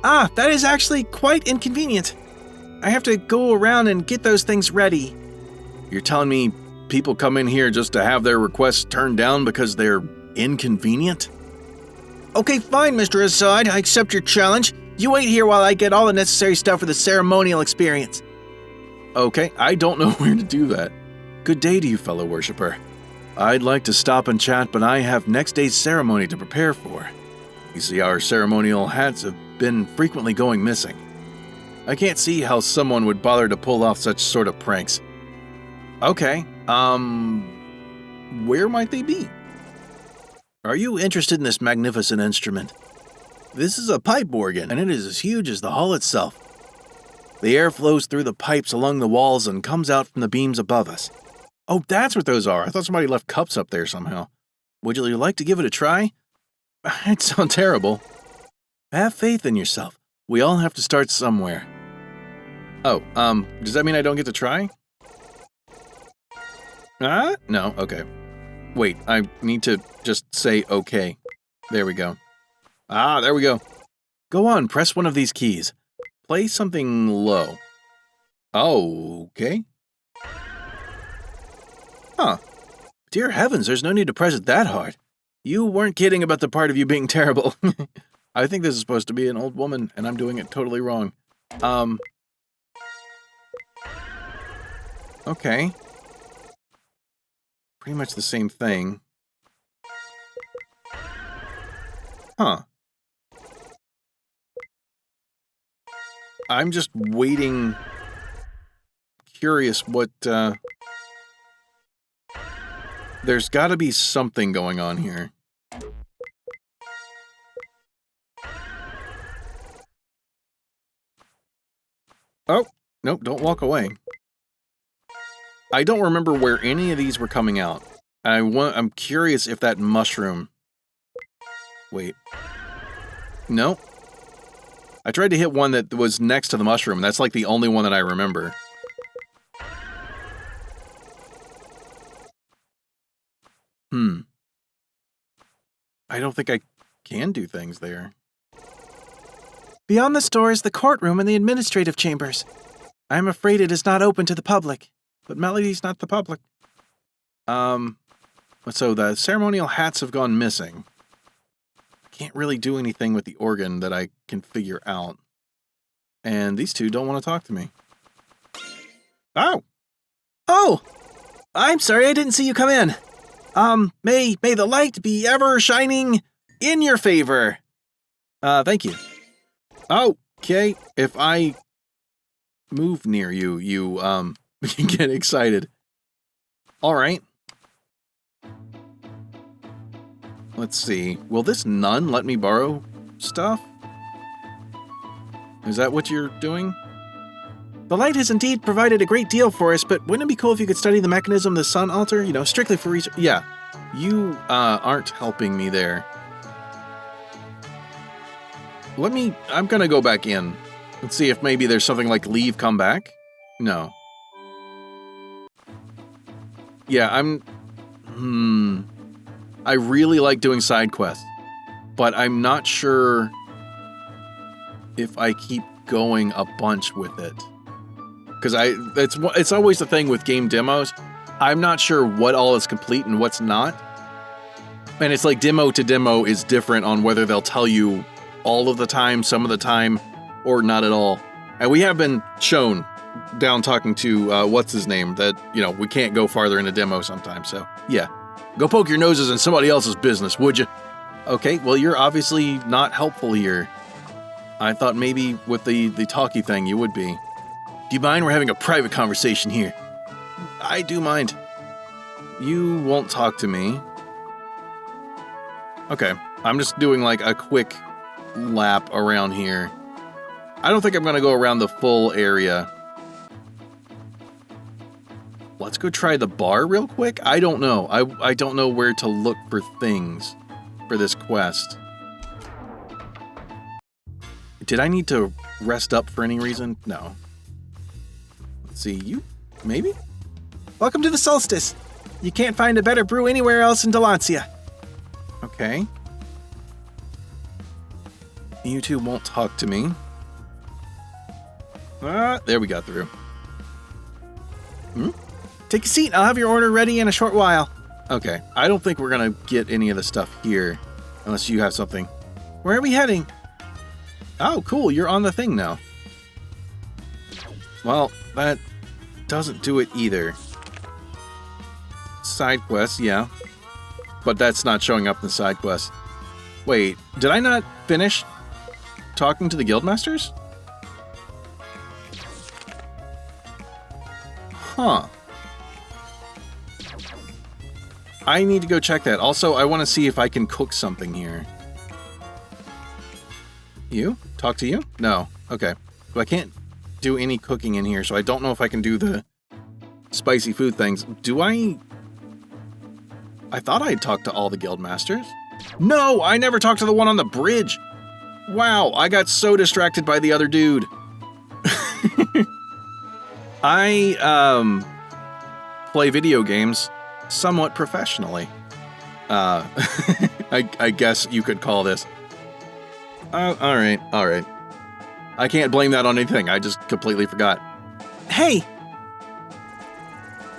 Speaker 2: Ah, that is actually quite inconvenient. I have to go around and get those things ready.
Speaker 1: You're telling me people come in here just to have their requests turned down because they're inconvenient?
Speaker 2: Okay, fine, Mr. Assad. I accept your challenge. You wait here while I get all the necessary stuff for the ceremonial experience.
Speaker 1: Okay, I don't know where to do that. Good day to you, fellow worshiper. I'd like to stop and chat, but I have next day's ceremony to prepare for. You see, our ceremonial hats have been frequently going missing. I can't see how someone would bother to pull off such sort of pranks. Okay, where might they be? Are you interested in this magnificent instrument? This is a pipe organ, and it is as huge as the hall itself. The air flows through the pipes along the walls and comes out from the beams above us. Oh, that's what those are. I thought somebody left cups up there somehow. Would you like to give it a try? It sounds terrible. Have faith in yourself. We all have to start somewhere. Oh, does that mean I don't get to try? No, okay. Wait, I need to just say okay. There we go. There we go. Go on, press one of these keys. Play something low. Oh, okay. Huh. Dear heavens, there's no need to press it that hard. You weren't kidding about the part of you being terrible. I think this is supposed to be an old woman, and I'm doing it totally wrong. Okay. Pretty much the same thing. Huh. I'm just waiting, curious what, there's gotta be something going on here. Oh, nope, don't walk away. I don't remember where any of these were coming out. I'm curious if that mushroom... Wait. No. I tried to hit one that was next to the mushroom. That's like the only one that I remember. I don't think I can do things there.
Speaker 2: Beyond the store is the courtroom and the administrative chambers. I am afraid it is not open to the public, but Melodi's not the public.
Speaker 1: So the ceremonial hats have gone missing. I can't really do anything with the organ that I can figure out. And these two don't want to talk to me. Oh!
Speaker 2: Oh! I'm sorry, I didn't see you come in. May the light be ever shining in your favor.
Speaker 1: Thank you. Okay, if I move near you, you get excited. Alright. Let's see. Will this nun let me borrow stuff? Is that what you're doing?
Speaker 2: The light has indeed provided a great deal for us, but wouldn't it be cool if you could study the mechanism of the sun altar? You know, strictly for research.
Speaker 1: Yeah. You, aren't helping me there. I'm gonna go back in. Let's see if maybe there's something like leave, come back. No. Yeah, I really like doing side quests, but I'm not sure if I keep going a bunch with it. Because it's always the thing with game demos. I'm not sure what all is complete and what's not. And it's like demo to demo is different on whether they'll tell you all of the time, some of the time, or not at all. And we have been shown down talking to, what's his name, that, you know, we can't go farther in a demo sometimes. So, yeah. Go poke your noses in somebody else's business, would you? Okay, well, you're obviously not helpful here. I thought maybe with the talky thing you would be. Do you mind? We're having a private conversation here. I do mind. You won't talk to me. Okay, I'm just doing like a quick lap around here. I don't think I'm gonna go around the full area. Let's go try the bar real quick. I don't know. I don't know where to look for things for this quest. Did I need to rest up for any reason? No. Let's see, you? Maybe?
Speaker 2: Welcome to the solstice. You can't find a better brew anywhere else in Delancia.
Speaker 1: Okay. You two won't talk to me. There we got through.
Speaker 2: Take a seat. I'll have your order ready in a short while.
Speaker 1: Okay. I don't think we're gonna get any of the stuff here. Unless you have something.
Speaker 2: Where are we heading?
Speaker 1: Oh, cool. You're on the thing now. Well, that doesn't do it either. Side quest, yeah. But that's not showing up in the side quest. Wait, did I not finish talking to the guildmasters? Huh. I need to go check that. Also, I want to see if I can cook something here. You? Talk to you? No. Okay. Well, I can't do any cooking in here, so I don't know if I can do the spicy food things. Do I thought I'd talked to all the guildmasters. No, I never talked to the one on the bridge. Wow, I got so distracted by the other dude. I play video games somewhat professionally. I guess you could call this. All right. I can't blame that on anything. I just completely forgot.
Speaker 2: Hey!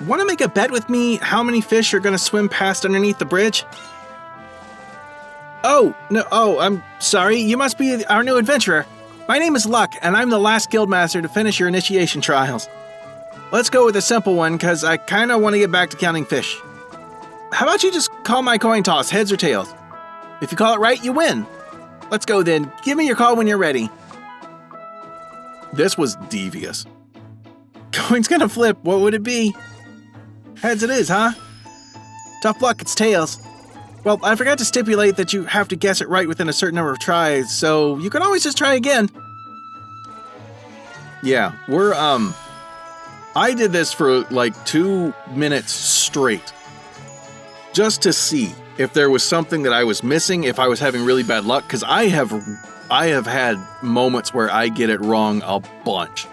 Speaker 2: Want to make a bet with me how many fish are going to swim past underneath the bridge? Oh, no. Oh, I'm sorry. You must be our new adventurer. My name is Luck, and I'm the last guildmaster to finish your initiation trials. Let's go with a simple one, because I kind of want to get back to counting fish. How about you just call my coin toss, heads or tails? If you call it right, you win. Let's go then. Give me your call when you're ready.
Speaker 1: This was devious.
Speaker 2: Coin's gonna flip. What would it be? Heads it is, huh? Tough luck, it's tails. Well, I forgot to stipulate that you have to guess it right within a certain number of tries, so you can always just try again.
Speaker 1: Yeah, I did this for like 2 minutes straight. Just to see if there was something that I was missing, if I was having really bad luck, because I have had moments where I get it wrong a bunch.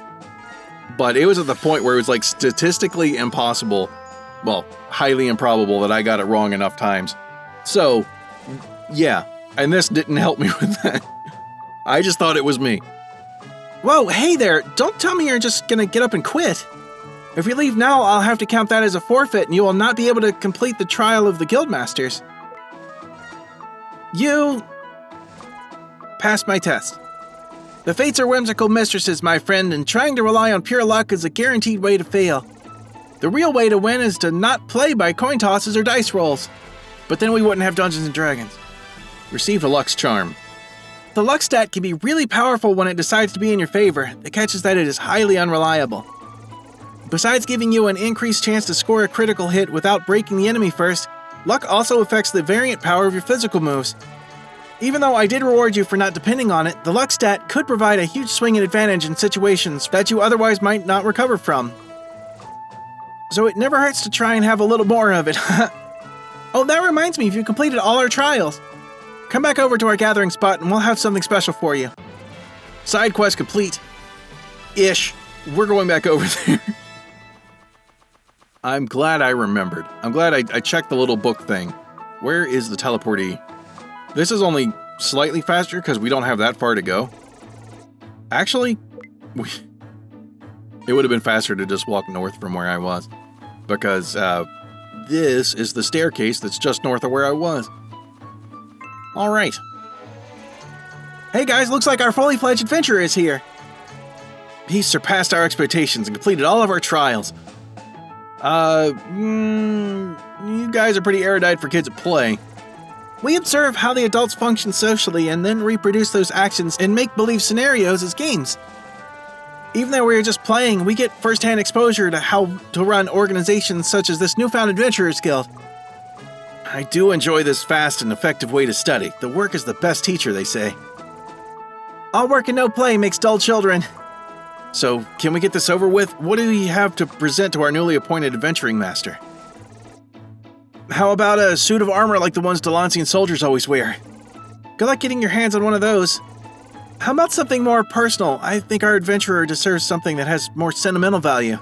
Speaker 1: But it was at the point where it was like statistically impossible, well, highly improbable that I got it wrong enough times. So, yeah, and this didn't help me with that. I just thought it was me.
Speaker 2: Whoa, hey there, don't tell me you're just gonna get up and quit. If we leave now, I'll have to count that as a forfeit and you will not be able to complete the trial of the guildmasters. You passed my test. The fates are whimsical mistresses, my friend, and trying to rely on pure luck is a guaranteed way to fail. The real way to win is to not play by coin tosses or dice rolls. But then we wouldn't have Dungeons & Dragons.
Speaker 1: Receive a Luck's Charm.
Speaker 2: The luck stat can be really powerful when it decides to be in your favor. The catch is that it is highly unreliable. Besides giving you an increased chance to score a critical hit without breaking the enemy first, luck also affects the variant power of your physical moves. Even though I did reward you for not depending on it, the luck stat could provide a huge swing and advantage in situations that you otherwise might not recover from. So it never hurts to try and have a little more of it. Oh, that reminds me, if you completed all our trials, come back over to our gathering spot and we'll have something special for you.
Speaker 1: Side quest complete. Ish. We're going back over there. I'm glad I remembered. I'm glad I checked the little book thing. Where is the teleportee? This is only slightly faster because we don't have that far to go. Actually, it would have been faster to just walk north from where I was. Because this is the staircase that's just north of where I was. Alright.
Speaker 2: Hey guys, looks like our fully fledged adventurer is here.
Speaker 1: He surpassed our expectations and completed all of our trials. You guys are pretty erudite for kids at play.
Speaker 2: We observe how the adults function socially and then reproduce those actions in make-believe scenarios as games. Even though we are just playing, we get first-hand exposure to how to run organizations such as this newfound Adventurers Guild.
Speaker 1: I do enjoy this fast and effective way to study. The work is the best teacher, they say.
Speaker 2: All work and no play makes dull children.
Speaker 1: So, can we get this over with? What do we have to present to our newly appointed adventuring master?
Speaker 2: How about a suit of armor like the ones Delancian soldiers always wear? Good luck getting your hands on one of those. How about something more personal? I think our adventurer deserves something that has more sentimental value.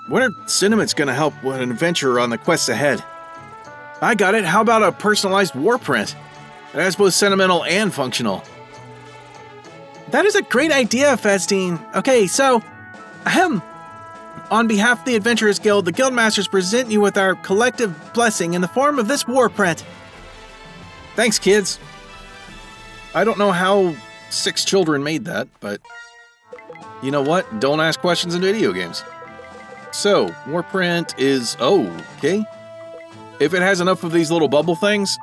Speaker 1: What are sentiments gonna help with an adventurer on the quests ahead? I got it. How about a personalized war print? It has both sentimental and functional.
Speaker 2: That is a great idea, Festine. Okay, so, on behalf of the Adventurers Guild, the Guildmasters present you with our collective blessing in the form of this war print.
Speaker 1: Thanks, kids. I don't know how 6 children made that, but you know what? Don't ask questions in video games. So, Warprint is okay. If it has enough of these little bubble things,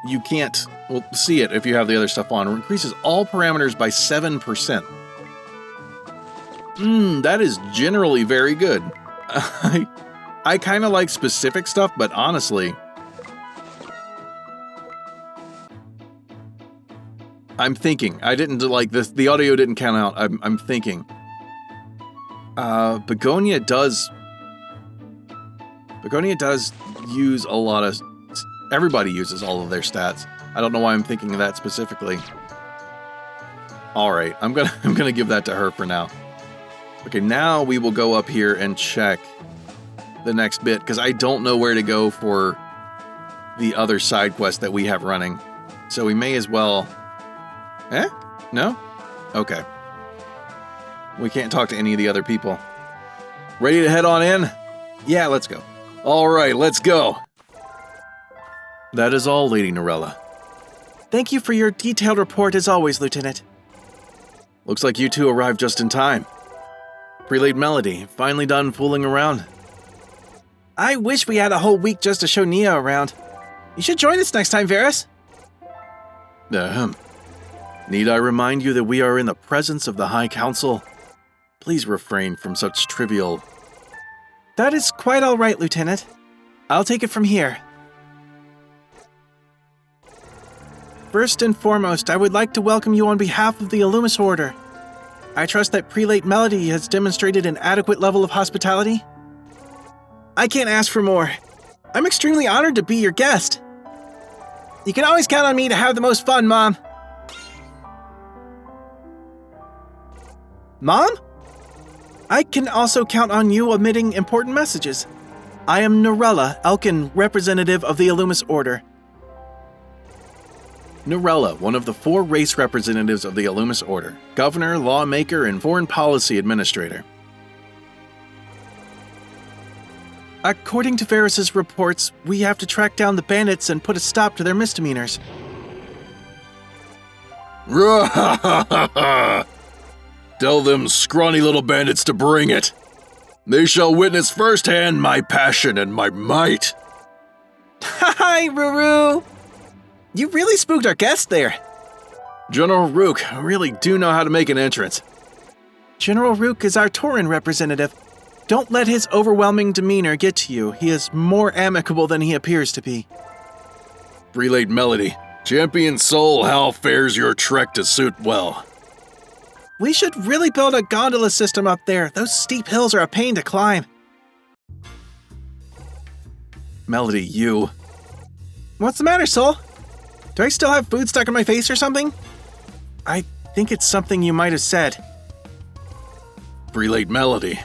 Speaker 1: you can't see it if you have the other stuff on. It increases all parameters by 7%. That is generally very good. I kind of like specific stuff, but honestly, I'm thinking. I didn't like this. The audio didn't count out. I'm thinking. Begonia does use a lot of. Everybody uses all of their stats. I don't know why I'm thinking of that specifically. All right, I'm gonna give that to her for now. Okay, now we will go up here and check the next bit because I don't know where to go for the other side quest that we have running. So we may as well. No? Okay. We can't talk to any of the other people. Ready to head on in? Yeah, let's go. All right, let's go. That is all, Lady Norella.
Speaker 2: Thank you for your detailed report as always, Lieutenant.
Speaker 1: Looks like you two arrived just in time. Prelate Melodi, finally done fooling around.
Speaker 2: I wish we had a whole week just to show Nia around. You should join us next time, Varus.
Speaker 1: Need I remind you that we are in the presence of the High Council? Please refrain from such trivial...
Speaker 2: That is quite all right, Lieutenant. I'll take it from here. First and foremost, I would like to welcome you on behalf of the Illumis Order. I trust that Prelate Melodi has demonstrated an adequate level of hospitality. I can't ask for more. I'm extremely honored to be your guest. You can always count on me to have the most fun, Mom. Mom? I can also count on you omitting important messages. I am Norella, Elkin, representative of the Illumis Order.
Speaker 1: Norella, one of the 4 race representatives of the Illumis Order, governor, lawmaker, and foreign policy administrator.
Speaker 2: According to Varus's reports, we have to track down the bandits and put a stop to their misdemeanors.
Speaker 1: Tell them scrawny little bandits to bring it. They shall witness firsthand my passion and my might.
Speaker 2: Hi, Ruru! You really spooked our guest there.
Speaker 1: General Rook, I really do know how to make an entrance.
Speaker 2: General Rook is our Tauren representative. Don't let his overwhelming demeanor get to you. He is more amicable than he appears to be.
Speaker 1: Prelate Melodi, champion soul, how fares your trek to suit well?
Speaker 2: We should really build a gondola system up there. Those steep hills are a pain to climb.
Speaker 1: Melodi, you...
Speaker 2: What's the matter, Soul? Do I still have food stuck in my face or something? I think it's something you might have said.
Speaker 1: Prelate Melodi,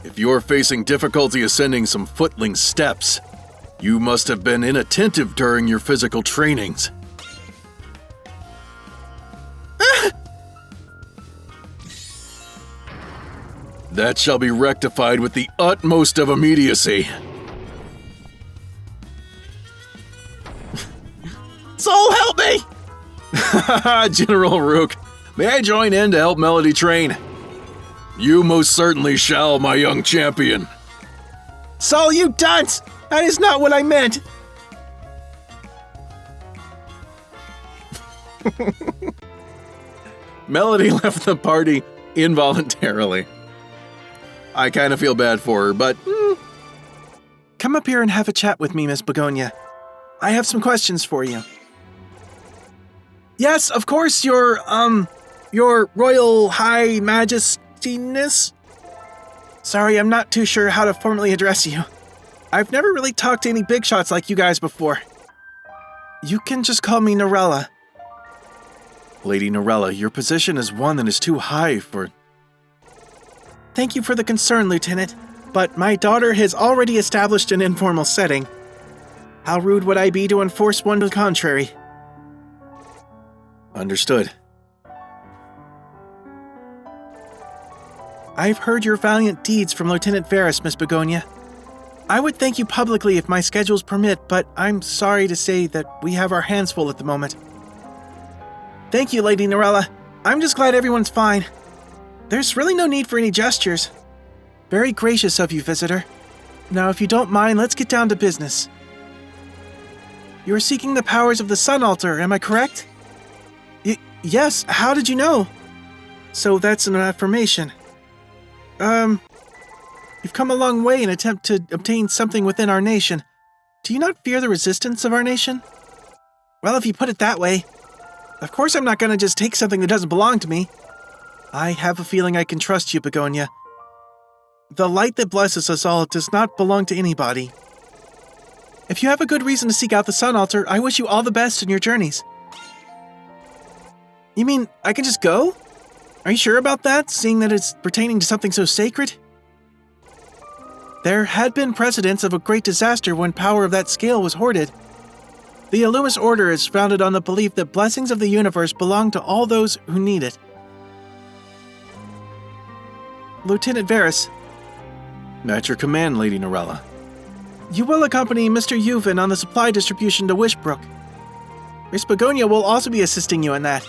Speaker 1: if you're facing difficulty ascending some footling steps, you must have been inattentive during your physical trainings. That shall be rectified with the utmost of immediacy.
Speaker 2: Soul, help me!
Speaker 1: General Rook, may I join in to help Melodi train? You most certainly shall, my young champion.
Speaker 2: Soul, you dunce! That is not what I meant!
Speaker 1: Melodi left the party involuntarily. I kind of feel bad for her, but...
Speaker 2: Come up here and have a chat with me, Miss Begonia. I have some questions for you. Yes, of course, your Royal High Majestiness? Sorry, I'm not too sure how to formally address you. I've never really talked to any big shots like you guys before. You can just call me Norella.
Speaker 1: Lady Norella, your position is one that is too high for...
Speaker 2: Thank you for the concern, Lieutenant. but my daughter has already established an informal setting. How rude would I be to enforce one to the contrary?
Speaker 1: Understood.
Speaker 2: I've heard your valiant deeds from Lieutenant Varus, Miss Begonia. I would thank you publicly if my schedules permit, but I'm sorry to say that we have our hands full at the moment. Thank you, Lady Norella. I'm just glad everyone's fine. There's really no need for any gestures. Very gracious of you, visitor. Now, if you don't mind, let's get down to business. You are seeking the powers of the Sun Altar, am I correct? Yes, how did you know? So that's an affirmation. You've come a long way in an attempt to obtain something within our nation. Do you not fear the resistance of our nation? Well, if you put it that way, of course I'm not going to just take something that doesn't belong to me. I have a feeling I can trust you, Begonia. The light that blesses us all does not belong to anybody. If you have a good reason to seek out the Sun Altar, I wish you all the best in your journeys. You mean I can just go? Are you sure about that, seeing that it's pertaining to something so sacred? There had been precedents of a great disaster when power of that scale was hoarded. The Illumis Order is founded on the belief that blessings of the universe belong to all those who need it. Lieutenant Varus.
Speaker 1: At your command, Lady Norella.
Speaker 2: You will accompany Mr. Yuvan on the supply distribution to Wishbrook. Miss Begonia will also be assisting you in that.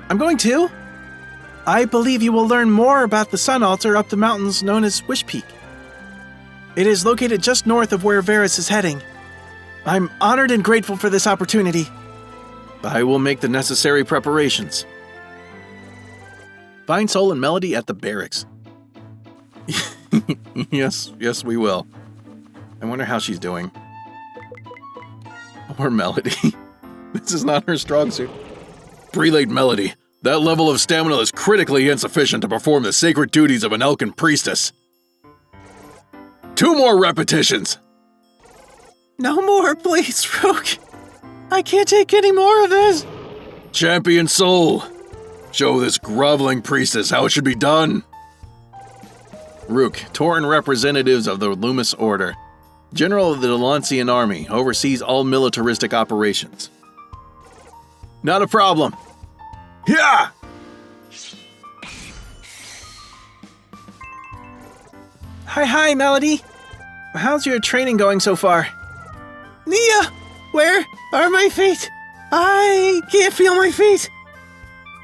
Speaker 2: I'm going too? I believe you will learn more about the Sun Altar up the mountains known as Wish Peak. It is located just north of where Varus is heading. I'm honored and grateful for this opportunity.
Speaker 1: I will make the necessary preparations. Find Soul and Melodi at the barracks. Yes, we will. I wonder how she's doing. Poor Melodi. This is not her strong suit. Prelate Melodi, that level of stamina is critically insufficient to perform the sacred duties of an Elkin priestess. 2 more repetitions!
Speaker 2: No more, please, Rook. I can't take any more of this.
Speaker 1: Champion Soul, show this groveling priestess how it should be done. Rook, Tauran representatives of the Illumis Order. General of the Delancian army, oversees all militaristic operations. Not a problem. Yeah!
Speaker 2: Hi, Melodi. How's your training going so far? Nia, where are my feet? I can't feel my feet.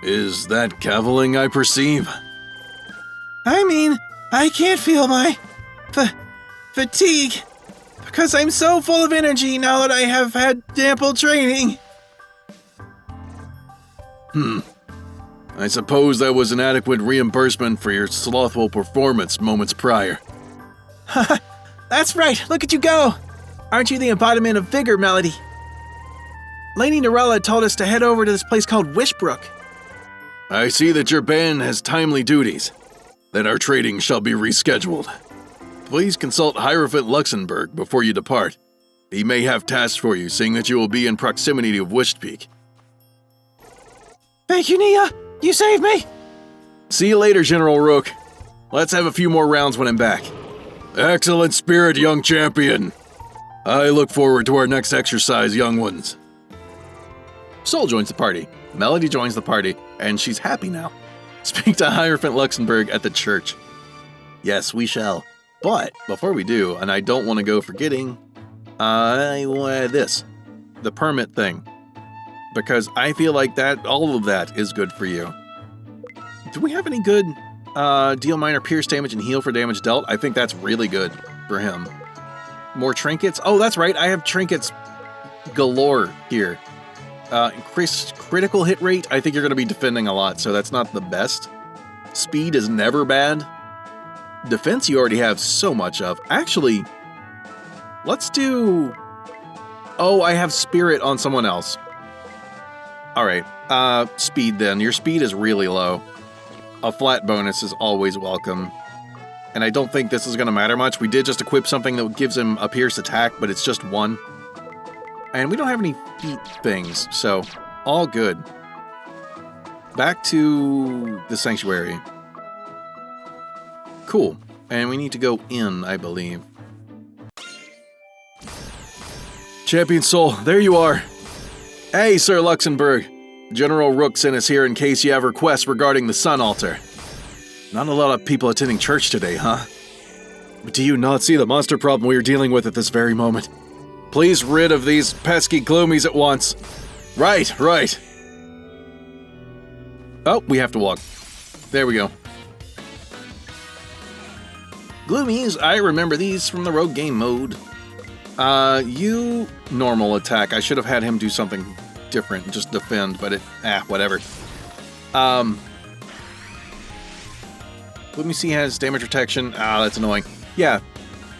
Speaker 1: Is that cavilling I perceive?
Speaker 2: I mean, I can't feel my fatigue because I'm so full of energy now that I have had ample training.
Speaker 1: I suppose that was an adequate reimbursement for your slothful performance moments prior.
Speaker 2: That's right, look at you go! Aren't you the embodiment of vigor, Melodi? Lady Norella told us to head over to this place called Wishbrook.
Speaker 1: I see that your band has timely duties. Then our trading shall be rescheduled. Please consult Hierophant Luxembourg before you depart. He may have tasks for you, seeing that you will be in proximity of Wish Peak.
Speaker 2: Thank you, Nia! You saved me!
Speaker 1: See you later, General Rook. Let's have a few more rounds when I'm back. Excellent spirit, young champion. I look forward to our next exercise, young ones. Soul joins the party. Melodi joins the party, and she's happy now. Speak to Hierophant Luxembourg at the church. Yes, we shall. But before we do, and I don't want to go forgetting, the permit thing. Because I feel like that all of that is good for you. Do we have any good deal minor pierce damage and heal for damage dealt? I think that's really good for him. More trinkets? Oh, that's right. I have trinkets galore here. Increased critical hit rate. I think you're going to be defending a lot, so that's not the best. Speed is never bad. Defense you already have so much of. Actually, let's do... Oh, I have spirit on someone else. Alright, speed then. Your speed is really low. A flat bonus is always welcome. And I don't think this is going to matter much. We did just equip something that gives him a pierce attack, but it's just 1. And we don't have any feat things, so all good. Back to the sanctuary. Cool. And we need to go in, I believe. Champion Soul, there you are. Hey, Sir Luxembourg. General Rook sent us here in case you have requests regarding the Sun Altar. Not a lot of people attending church today, huh? But do you not see the monster problem we are dealing with at this very moment? Please rid of these pesky gloomies at once. Right. Oh, we have to walk. There we go. Gloomies, I remember these from the rogue game mode. You normal attack. I should have had him do something different and just defend, but whatever. Let me see, has damage protection. That's annoying. Yeah,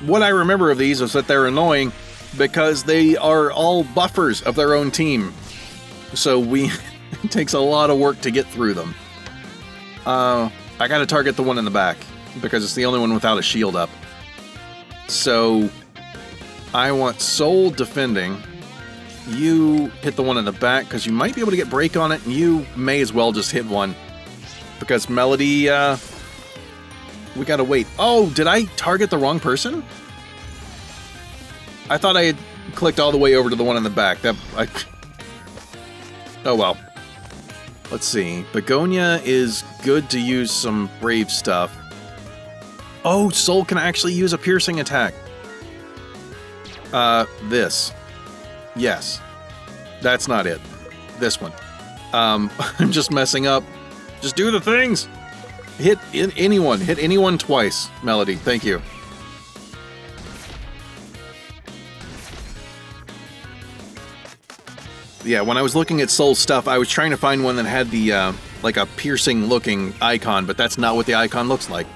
Speaker 1: what I remember of these is that they're annoying because they are all buffers of their own team. So it takes a lot of work to get through them. I gotta target the one in the back because it's the only one without a shield up. So I want Soul defending. You hit the one in the back because you might be able to get break on it, and you may as well just hit one. Because Melodi, we gotta wait. Oh, did I target the wrong person? I thought I had clicked all the way over to the one in the back. Oh well. Let's see. Begonia is good to use some brave stuff. Oh, Soul can actually use a piercing attack. This. Yes. That's not it. This one. I'm just messing up. Just do the things! Hit anyone. Hit anyone twice, Melodi. Thank you. Yeah, when I was looking at Soul's stuff, I was trying to find one that had the, like a piercing-looking icon, but that's not what the icon looks like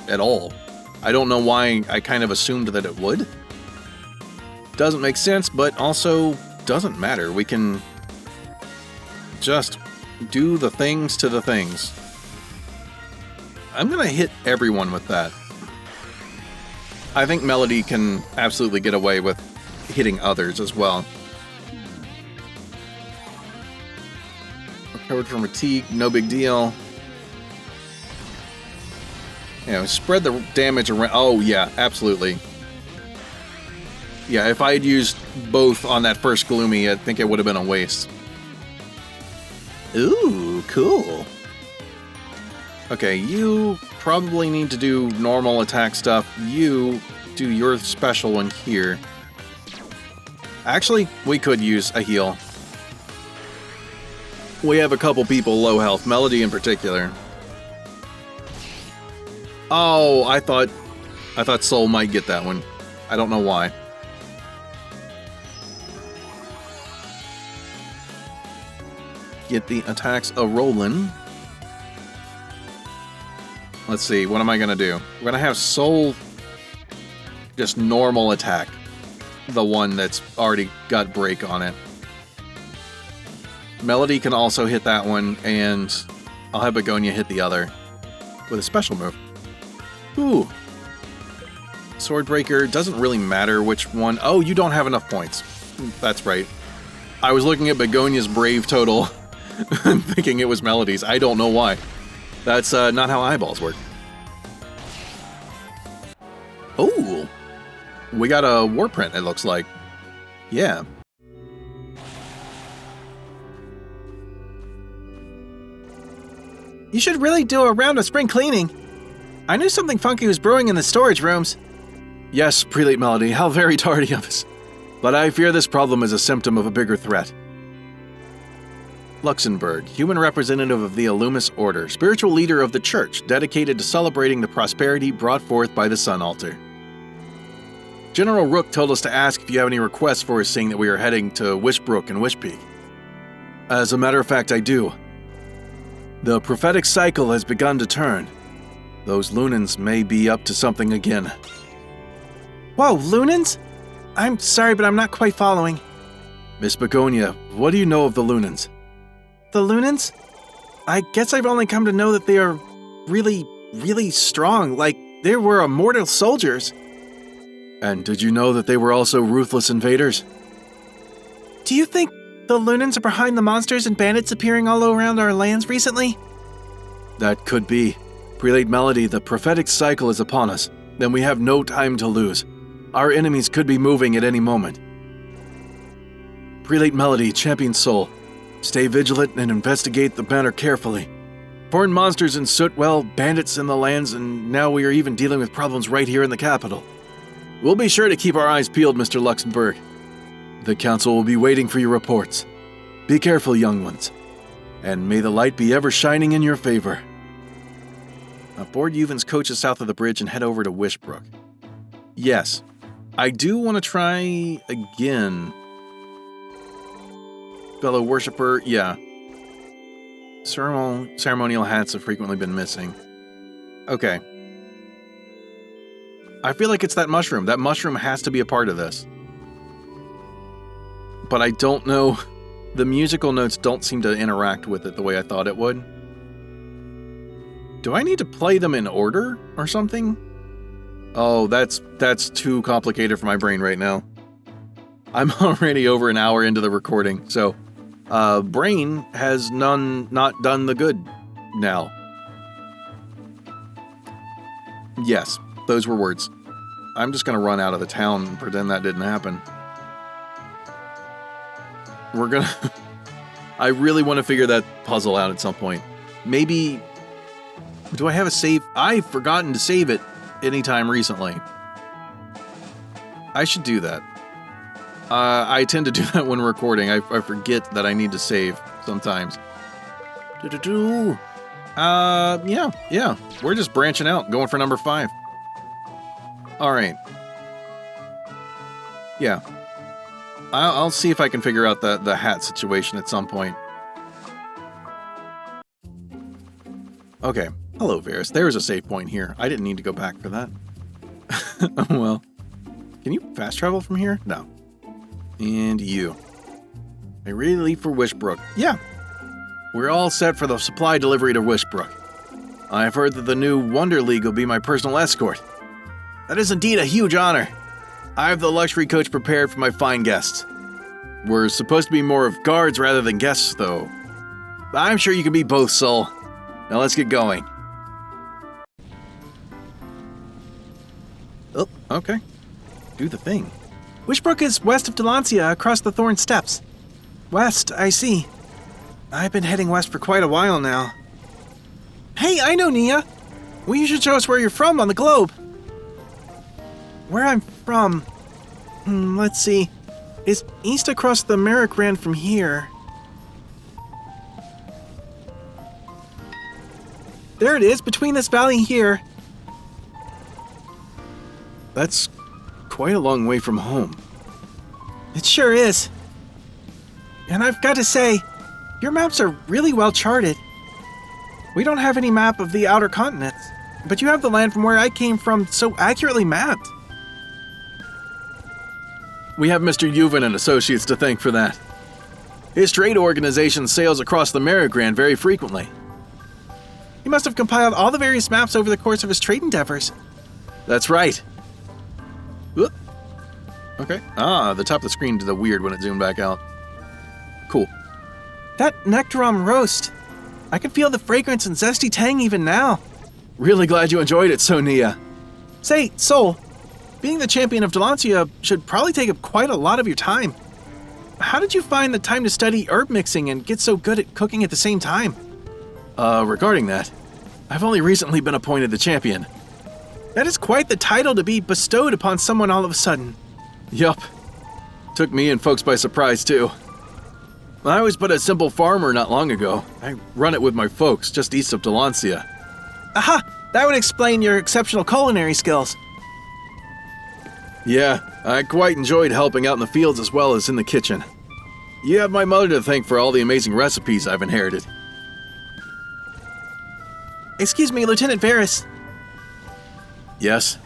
Speaker 1: at all. I don't know why I kind of assumed that it would. Doesn't make sense, but also doesn't matter. We can just do the things to the things. I'm gonna hit everyone with that. I think Melodi can absolutely get away with hitting others as well. Recovered from fatigue, no big deal. You know, spread the damage around. Oh yeah, absolutely. Yeah, if I had used both on that first Gloomy, I think it would have been a waste. Ooh, cool. Okay, you probably need to do normal attack stuff. You do your special one here. Actually, we could use a heal. We have a couple people low health, Melodi in particular. Oh, I thought Soul might get that one. I don't know why. Get the attacks a-rollin'. Let's see, what am I gonna do? We're gonna have Soul just normal attack. The one that's already got break on it. Melodi can also hit that one, and I'll have Begonia hit the other with a special move. Ooh. Swordbreaker, doesn't really matter which one. Oh, you don't have enough points. That's right. I was looking at Begonia's brave total, thinking it was Melodi's. I don't know why. That's not how eyeballs work. Oh, we got a war print, it looks like. Yeah.
Speaker 2: You should really do a round of spring cleaning. I knew something funky was brewing in the storage rooms.
Speaker 1: Yes, Prelate Melodi, how very tardy of us. But I fear this problem is a symptom of a bigger threat. Luxembourg, human representative of the Illumis Order, spiritual leader of the Church, dedicated to celebrating the prosperity brought forth by the Sun Altar. General Rook told us to ask if you have any requests for us, seeing that we are heading to Wishbrook and Wishpeak. As a matter of fact, I do. The prophetic cycle has begun to turn. Those Lunans may be up to something again.
Speaker 2: Whoa, Lunans? I'm sorry, but I'm not quite following.
Speaker 1: Miss Begonia, what do you know of the Lunans?
Speaker 2: The Lunans? I guess I've only come to know that they are really, really strong, like they were immortal soldiers.
Speaker 1: And did you know that they were also ruthless invaders?
Speaker 2: Do you think the Lunans are behind the monsters and bandits appearing all around our lands recently?
Speaker 1: That could be. Prelate Melodi, the prophetic cycle is upon us. Then we have no time to lose. Our enemies could be moving at any moment. Prelate Melodi, Champion Soul. Stay vigilant and investigate the matter carefully. Foreign monsters in Sootwell, bandits in the lands, and now we are even dealing with problems right here in the capital. We'll be sure to keep our eyes peeled, Mr. Luxembourg. The council will be waiting for your reports. Be careful, young ones. And may the light be ever shining in your favor. Board Yuvin's coaches south of the bridge and head over to Wishbrook. Yes, I do want to try again. Fellow worshipper, yeah. Ceremonial hats have frequently been missing. Okay. I feel like it's that mushroom. That mushroom has to be a part of this. But I don't know. The musical notes don't seem to interact with it the way I thought it would. Do I need to play them in order or something? Oh, that's too complicated for my brain right now. I'm already over an hour into the recording, so brain has not done the good now. Yes, those were words. I'm just gonna run out of the town and pretend that didn't happen. We're gonna... I really want to figure that puzzle out at some point. Maybe... Do I have a save? I've forgotten to save it anytime recently. I should do that. I tend to do that when recording. I forget that I need to save sometimes. Yeah. We're just branching out, going for number 5. All right. Yeah. I'll see if I can figure out the hat situation at some point. Okay. Hello, Varus. There's a save point here. I didn't need to go back for that. Well. Can you fast travel from here? No. And you. I really leave for Wishbrook. Yeah. We're all set for the supply delivery to Wishbrook. I've heard that the new Wonder League will be my personal escort. That is indeed a huge honor. I have the luxury coach prepared for my fine guests. We're supposed to be more of guards rather than guests, though. I'm sure you can be both, Soul. Now let's get going. Oh, okay. Do the thing.
Speaker 2: Wishbrook is west of Delancia, across the Thorn Steps. West, I see. I've been heading west for quite a while now. Hey, I know, Nia. Well, you should show us where you're from on the globe. Where I'm from... let's see. Is east across the Merrick from here. There it is, between this valley here.
Speaker 1: That's quite a long way from home.
Speaker 2: It sure is. And I've got to say, your maps are really well charted. We don't have any map of the outer continents, but you have the land from where I came from so accurately mapped.
Speaker 1: We have Mr. Yuvin and Associates to thank for that. His trade organization sails across the Merrigrand very frequently.
Speaker 2: He must have compiled all the various maps over the course of his trade endeavors.
Speaker 1: That's right. Whoop. Okay. The top of the screen did a weird when it zoomed back out. Cool.
Speaker 2: That Nectarum roast. I can feel the fragrance and zesty tang even now.
Speaker 1: Really glad you enjoyed it, Sonia.
Speaker 2: Say, Soul, being the champion of Delancia should probably take up quite a lot of your time. How did you find the time to study herb mixing and get so good at cooking at the same time?
Speaker 1: Regarding that, I've only recently been appointed the champion.
Speaker 2: That is quite the title to be bestowed upon someone all of a sudden.
Speaker 1: Yup. Took me and folks by surprise, too. I was but a simple farmer not long ago. I run it with my folks just east of Delancia.
Speaker 2: Aha! That would explain your exceptional culinary skills.
Speaker 1: Yeah, I quite enjoyed helping out in the fields as well as in the kitchen. You have my mother to thank for all the amazing recipes I've inherited.
Speaker 2: Excuse me, Lieutenant Varus.
Speaker 1: Yes?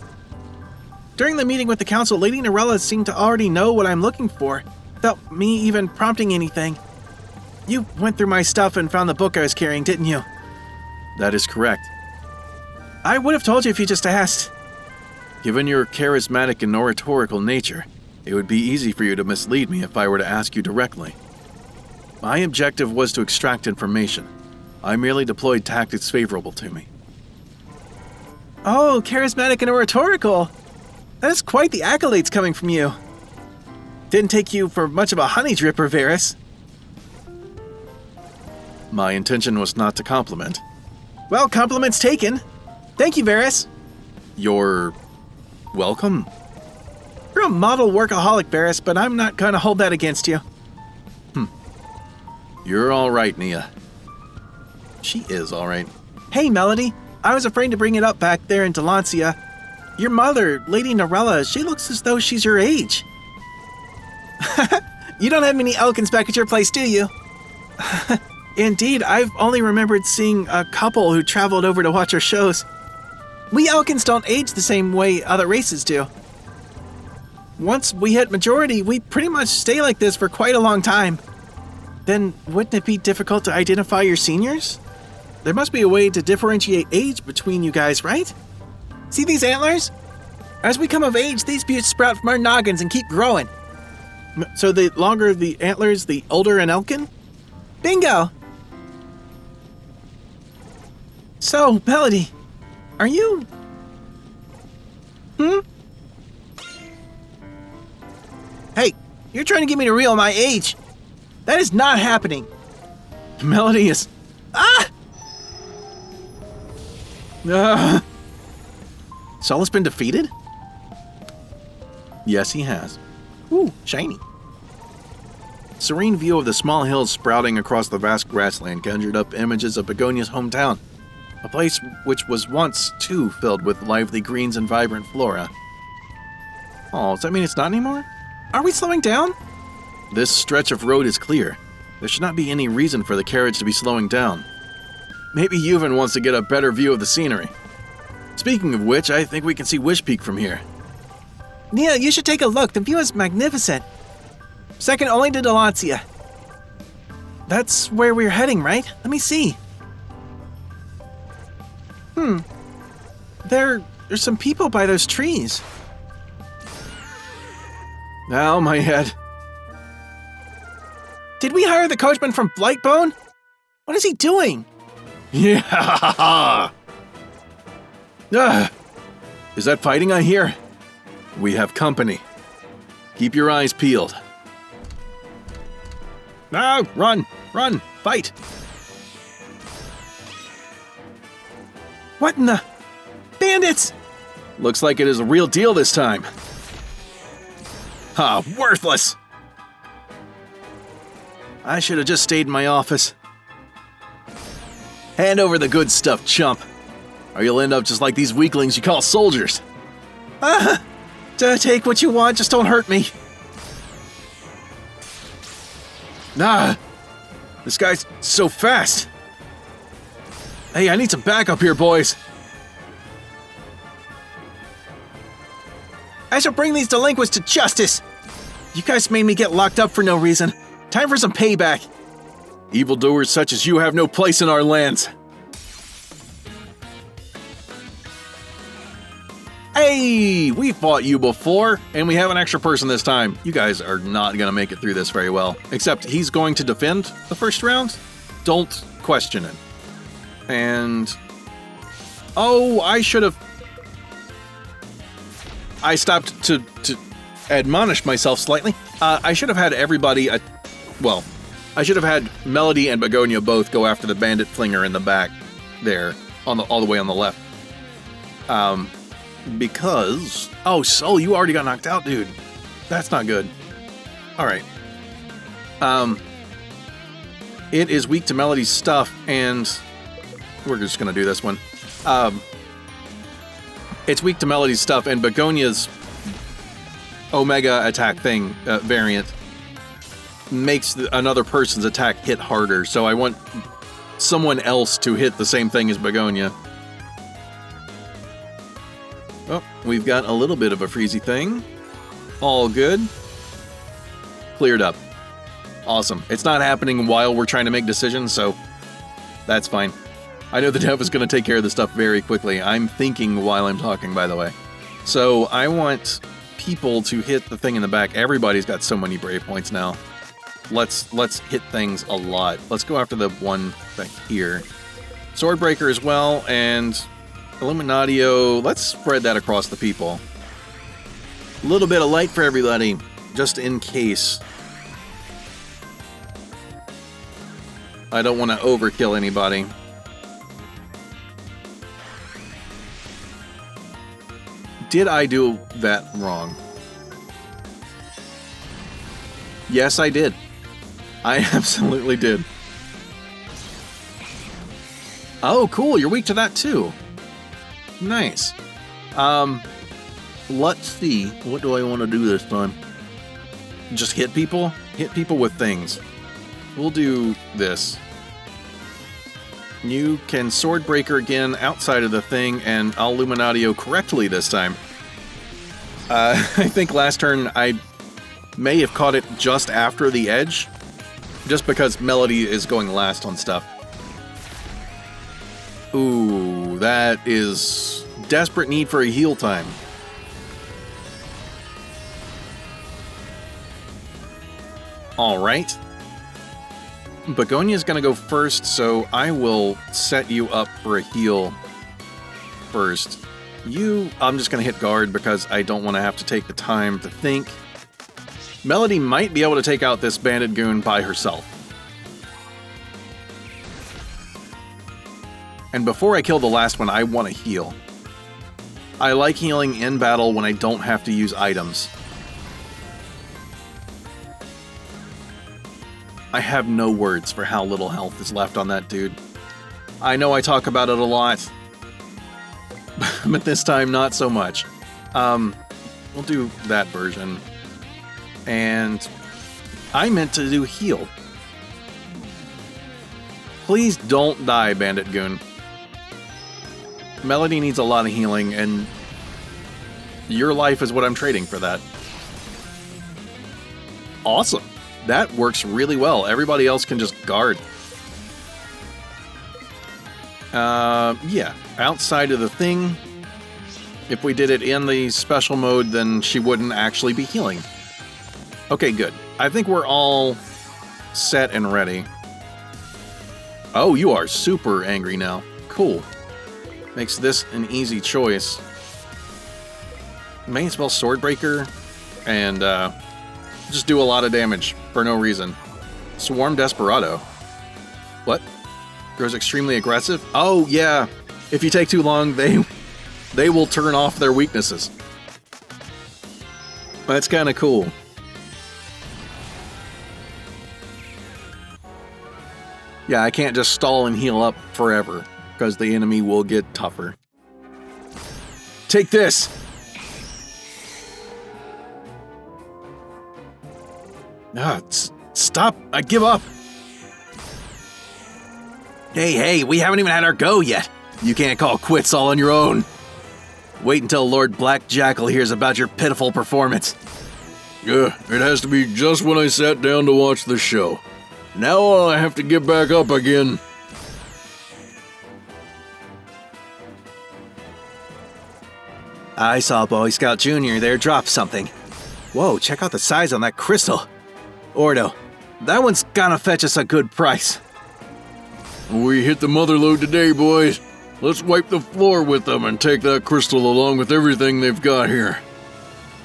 Speaker 2: During the meeting with the council, Lady Norella seemed to already know what I'm looking for, without me even prompting anything. You went through my stuff and found the book I was carrying, didn't you?
Speaker 1: That is correct.
Speaker 2: I would have told you if you just asked.
Speaker 1: Given your charismatic and oratorical nature, it would be easy for you to mislead me if I were to ask you directly. My objective was to extract information. I merely deployed tactics favorable to me.
Speaker 2: Oh, charismatic and oratorical. That is quite the accolades coming from you. Didn't take you for much of a honey dripper, Varus.
Speaker 1: My intention was not to compliment.
Speaker 2: Well, compliments taken. Thank you, Varus.
Speaker 1: You're welcome.
Speaker 2: You're a model workaholic, Varus, but I'm not going to hold that against you.
Speaker 1: You're all right, Nia. She is all right.
Speaker 2: Hey, Melodi. I was afraid to bring it up back there in Delancia. Your mother, Lady Norella, she looks as though she's your age. You don't have many Elkins back at your place, do you? Indeed, I've only remembered seeing a couple who traveled over to watch our shows. We Elkins don't age the same way other races do. Once we hit majority, we pretty much stay like this for quite a long time. Then wouldn't it be difficult to identify your seniors? There must be a way to differentiate age between you guys, right? See these antlers? As we come of age, these buttes sprout from our noggins and keep growing. So the longer the antlers, the older an Elkin? Bingo! So, Melodi, are you... Hey, you're trying to get me to reveal my age. That is not happening.
Speaker 1: Melodi is...
Speaker 2: Solus been defeated?
Speaker 1: Yes, he has.
Speaker 2: Ooh, shiny.
Speaker 1: Serene view of the small hills sprouting across the vast grassland conjured up images of Begonia's hometown, a place which was once, too, filled with lively greens and vibrant flora. Oh, does that mean it's not anymore?
Speaker 2: Are we slowing down?
Speaker 1: This stretch of road is clear. There should not be any reason for the carriage to be slowing down. Maybe Yuvan wants to get a better view of the scenery. Speaking of which, I think we can see Wish Peak from here.
Speaker 2: Nia, you should take a look. The view is magnificent. Second only to Delancia. That's where we're heading, right? Let me see. There's some people by those trees.
Speaker 1: Ow, my head.
Speaker 2: Did we hire the coachman from Blightbone? What is he doing?
Speaker 1: Yeah! Is that fighting I hear? We have company. Keep your eyes peeled.
Speaker 2: No, run, fight. What in the... Bandits!
Speaker 1: Looks like it is a real deal this time. Worthless! I should have just stayed in my office. Hand over the good stuff, chump. Or you'll end up just like these weaklings you call soldiers.
Speaker 2: Take what you want, just don't hurt me.
Speaker 1: This guy's so fast. Hey, I need some backup here, boys.
Speaker 2: I shall bring these delinquents to justice. You guys made me get locked up for no reason. Time for some payback.
Speaker 1: Evildoers such as you have no place in our lands. Hey, we fought you before, and we have an extra person this time. You guys are not going to make it through this very well. Except he's going to defend the first round. Don't question it. And... oh, I should have... I stopped to admonish myself slightly. I should have had everybody... well, I should have had Melodi and Begonia both go after the bandit flinger in the back there, all the way on the left. Because... oh, Sol, you already got knocked out, dude. That's not good. Alright. It is weak to Melodi's stuff, and... we're just gonna do this one. It's weak to Melodi's stuff, and Begonia's Omega attack thing, variant, makes another person's attack hit harder, so I want someone else to hit the same thing as Begonia. Oh, we've got a little bit of a freezy thing. All good. Cleared up. Awesome. It's not happening while we're trying to make decisions, so that's fine. I know the dev is going to take care of this stuff very quickly. I'm thinking while I'm talking, by the way. So I want people to hit the thing in the back. Everybody's got so many brave points now. Let's hit things a lot. Let's go after the one back here. Swordbreaker as well, and Illuminatio, let's spread that across the people. A little bit of light for everybody, just in case. I don't want to overkill anybody. Did I do that wrong? Yes, I did. I absolutely did. Oh, cool. You're weak to that too. Nice. Let's see. What do I want to do this time? Just hit people? Hit people with things. We'll do this. You can Swordbreaker again outside of the thing, and I'll Illuminatio correctly this time. I think last turn I may have caught it just after the edge, just because Melodi is going last on stuff. Ooh, that is desperate need for a heal time. Alright. Begonia's gonna go first, so I will set you up for a heal first. I'm just gonna hit guard because I don't want to have to take the time to think. Melodi might be able to take out this bandit goon by herself. And before I kill the last one, I want to heal. I like healing in battle when I don't have to use items. I have no words for how little health is left on that dude. I know I talk about it a lot, but this time not so much. We'll do that version. And I meant to do heal. Please don't die, Bandit Goon. Melodi needs a lot of healing, and your life is what I'm trading for that. Awesome. That works really well. Everybody else can just guard. Yeah. Outside of the thing, if we did it in the special mode, then she wouldn't actually be healing. Okay, good. I think we're all set and ready. Oh, you are super angry now. Cool. Makes this an easy choice. May as well Swordbreaker and just do a lot of damage for no reason. Swarm Desperado. What? Grows extremely aggressive? Oh, yeah. If you take too long, they will turn off their weaknesses. That's kind of cool. Yeah, I can't just stall and heal up forever, because the enemy will get tougher. Take this! Stop! I give up! Hey, we haven't even had our go yet! You can't call quits all on your own! Wait until Lord Black Jackal hears about your pitiful performance.
Speaker 3: It has to be just when I sat down to watch the show. Now I have to get back up again.
Speaker 2: I saw Boy Scout Jr. there drop something. Whoa, check out the size on that crystal. Ordo, that one's gonna fetch us a good price.
Speaker 3: We hit the mother lode today, boys. Let's wipe the floor with them and take that crystal along with everything they've got here.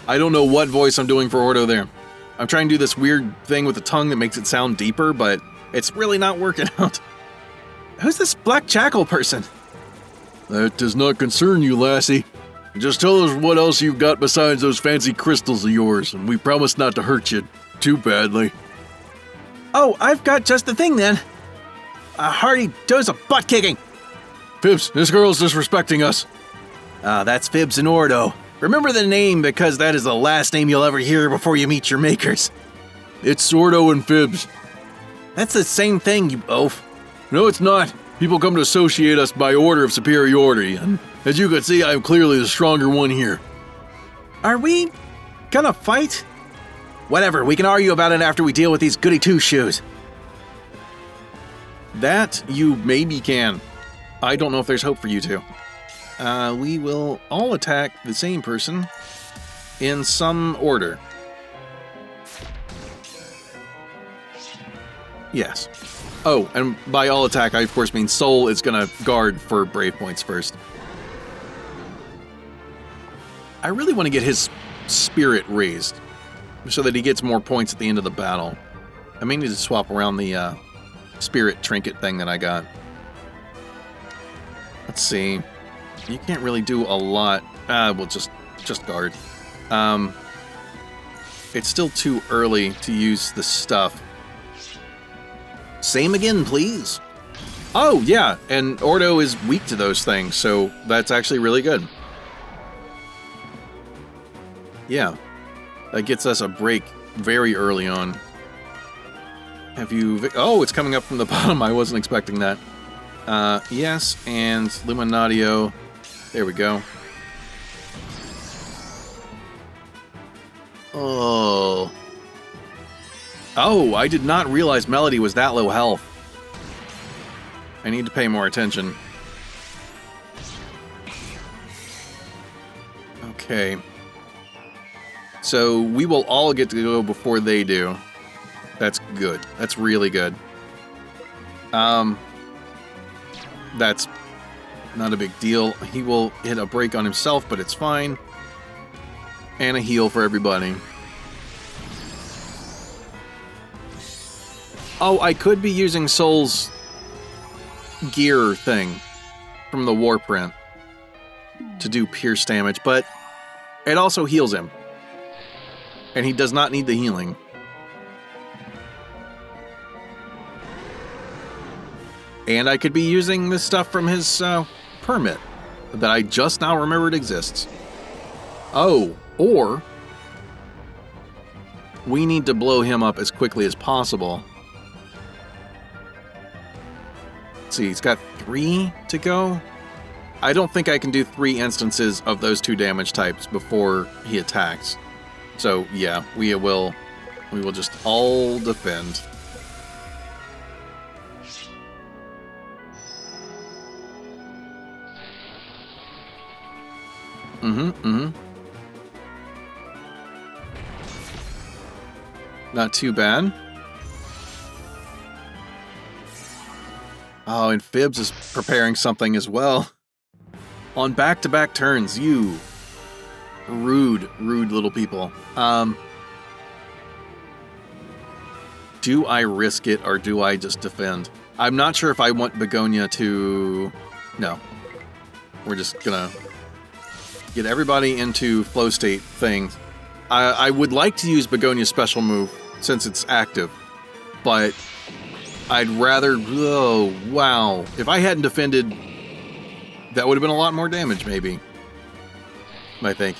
Speaker 1: I don't know what voice I'm doing for Ordo there. I'm trying to do this weird thing with the tongue that makes it sound deeper, but it's really not working out.
Speaker 2: Who's this Black Jackal person?
Speaker 3: That does not concern you, lassie. Just tell us what else you've got besides those fancy crystals of yours, and we promise not to hurt you too badly.
Speaker 2: Oh, I've got just the thing then. A hearty dose of butt kicking.
Speaker 3: Fibs, this girl's disrespecting us.
Speaker 2: That's Fibs and Ordo. Remember the name because that is the last name you'll ever hear before you meet your makers.
Speaker 3: It's Ordo and Fibs.
Speaker 2: That's the same thing, you oaf.
Speaker 3: No, it's not. People come to associate us by order of superiority, and as you can see, I'm clearly the stronger one here.
Speaker 2: Are we gonna fight? Whatever, we can argue about it after we deal with these goody two-shoes.
Speaker 1: That you maybe can. I don't know if there's hope for you two. We will all attack the same person in some order. Yes. Oh, and by all attack, I of course mean Soul is gonna guard for brave points first. I really want to get his spirit raised so that he gets more points at the end of the battle. I may need to swap around the spirit trinket thing that I got. Let's see. You can't really do a lot. We'll just guard. It's still too early to use the stuff. Same again, please. Oh, yeah, and Ordo is weak to those things, so that's actually really good. Yeah, that gets us a break very early on. Have you... Oh, it's coming up from the bottom. I wasn't expecting that. Yes, and Luminatio. There we go. Oh. Oh, I did not realize Melodi was that low health. I need to pay more attention. Okay. So we will all get to go before they do. That's good. That's really good. That's not a big deal. He will hit a break on himself, but it's fine. And a heal for everybody. Oh, I could be using Soul's gear thing from the war print to do pierce damage, but it also heals him. And he does not need the healing. And I could be using this stuff from his permit that I just now remembered exists. Oh, or we need to blow him up as quickly as possible. Let's see, he's got 3 to go. I don't think I can do 3 instances of those 2 damage types before he attacks. So yeah, we will just all defend. Not too bad. Oh, and Fibs is preparing something as well. On back-to-back turns, you rude little people. Do I risk it or do I just defend? I'm not sure if I want Begonia to... No. We're just gonna get everybody into flow state things. I would like to use Begonia's special move since it's active, but I'd rather... Oh, wow. If I hadn't defended, that would have been a lot more damage, maybe. I think.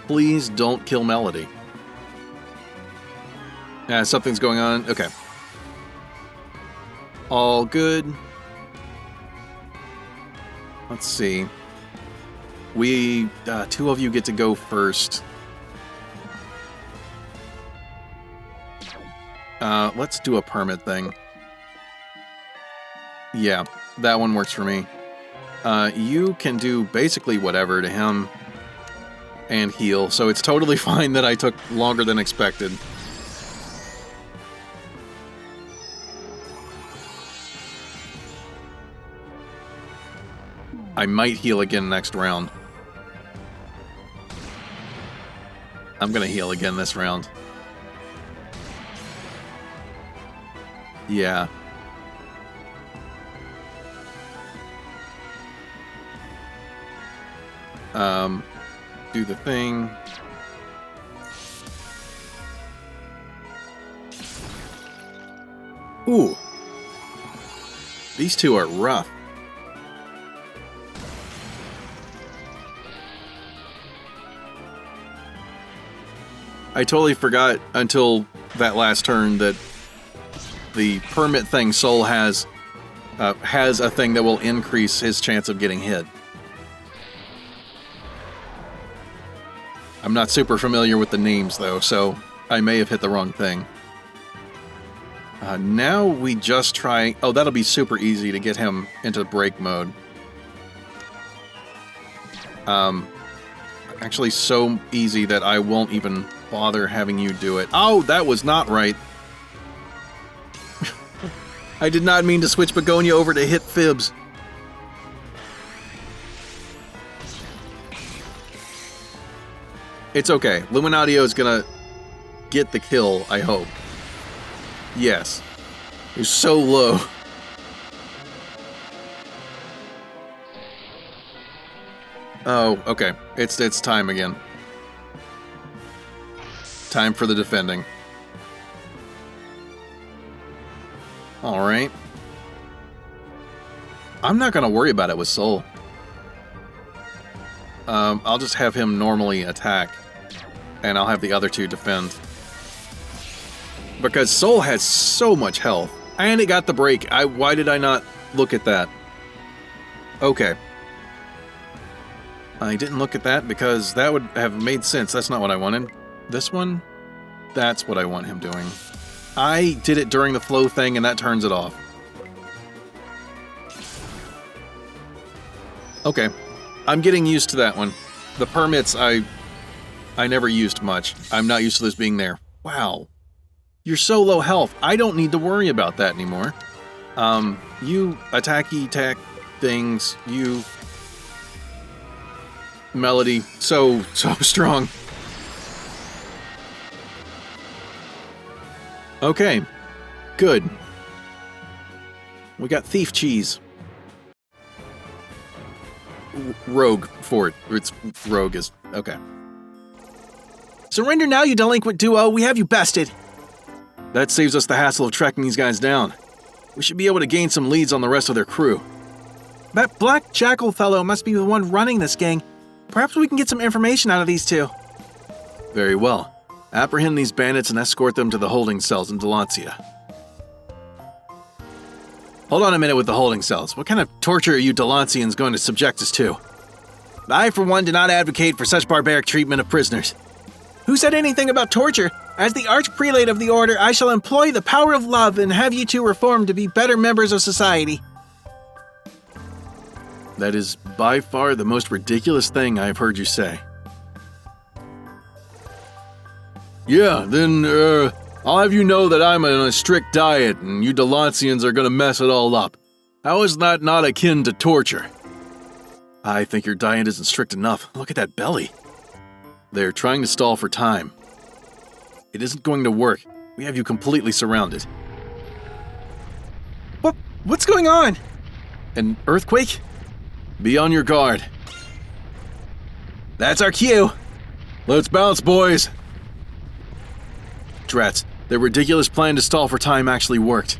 Speaker 1: Please don't kill Melodi. Something's going on. Okay. All good. Let's see. We, 2 of you get to go first. Let's do a permit thing. Yeah, that one works for me. You can do basically whatever to him and heal, so it's totally fine that I took longer than expected. I might heal again next round. I'm gonna heal again this round. Yeah. Do the thing. Ooh. These 2 are rough. I totally forgot until that last turn that the permit thing Soul has a thing that will increase his chance of getting hit. I'm not super familiar with the names though, so I may have hit the wrong thing. Now we just try... Oh, that'll be super easy to get him into break mode. Actually so easy that I won't even bother having you do it. Oh, that was not right. I did not mean to switch Begonia over to hit Fibs. It's okay. Luminatio is gonna get the kill, I hope. Yes. You're so low. Oh, okay. It's time again. Time for the defending. Alright. I'm not gonna worry about it with Soul. I'll just have him normally attack. And I'll have the other two defend. Because Soul has so much health. And it got the break. Why did I not look at that? Okay. I didn't look at that because that would have made sense. That's not what I wanted. This one? That's what I want him doing. I did it during the flow thing and that turns it off. Okay. I'm getting used to that one. The permits, I never used much. I'm not used to this being there. Wow. You're so low health. I don't need to worry about that anymore. You attacky tech things, you... Melodi, so strong. Okay, good. We got Thief Cheese. Rogue for it. It's Rogue is... okay.
Speaker 2: Surrender now, you delinquent duo. We have you bested.
Speaker 1: That saves us the hassle of tracking these guys down. We should be able to gain some leads on the rest of their crew.
Speaker 2: That Black Jackal fellow must be the one running this gang. Perhaps we can get some information out of these two.
Speaker 1: Very well. Apprehend these bandits and escort them to the holding cells in Delancia. Hold on a minute with the holding cells. What kind of torture are you Delancians going to subject us to?
Speaker 2: I, for one, do not advocate for such barbaric treatment of prisoners. Who said anything about torture? As the arch-prelate of the order, I shall employ the power of love and have you two reform to be better members of society.
Speaker 1: That is by far the most ridiculous thing I've heard you say. Yeah, then, I'll have you know that I'm on a strict diet and you Delancians are gonna mess it all up. How is that not akin to torture? I think your diet isn't strict enough. Look at that belly. They're trying to stall for time. It isn't going to work. We have you completely surrounded.
Speaker 2: What's going on?
Speaker 1: An earthquake? Be on your guard.
Speaker 2: That's our cue.
Speaker 3: Let's bounce, boys.
Speaker 1: Drats, their ridiculous plan to stall for time actually worked.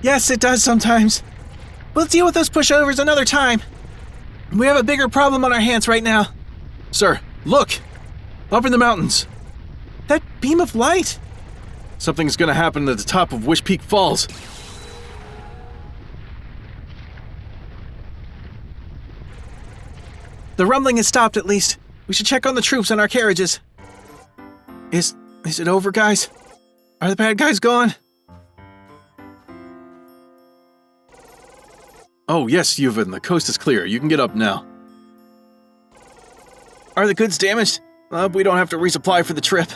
Speaker 2: Yes, it does sometimes. We'll deal with those pushovers another time. We have a bigger problem on our hands right now.
Speaker 1: Sir, look! Up in the mountains!
Speaker 2: That beam of light!
Speaker 1: Something's gonna happen at the top of Wish Peak Falls.
Speaker 2: The rumbling has stopped at least. We should check on the troops and our carriages. Is it over, guys? Are the bad guys gone?
Speaker 1: Oh yes, Yuvin, the coast is clear. You can get up now.
Speaker 2: Are the goods damaged? We don't have to resupply for the trip.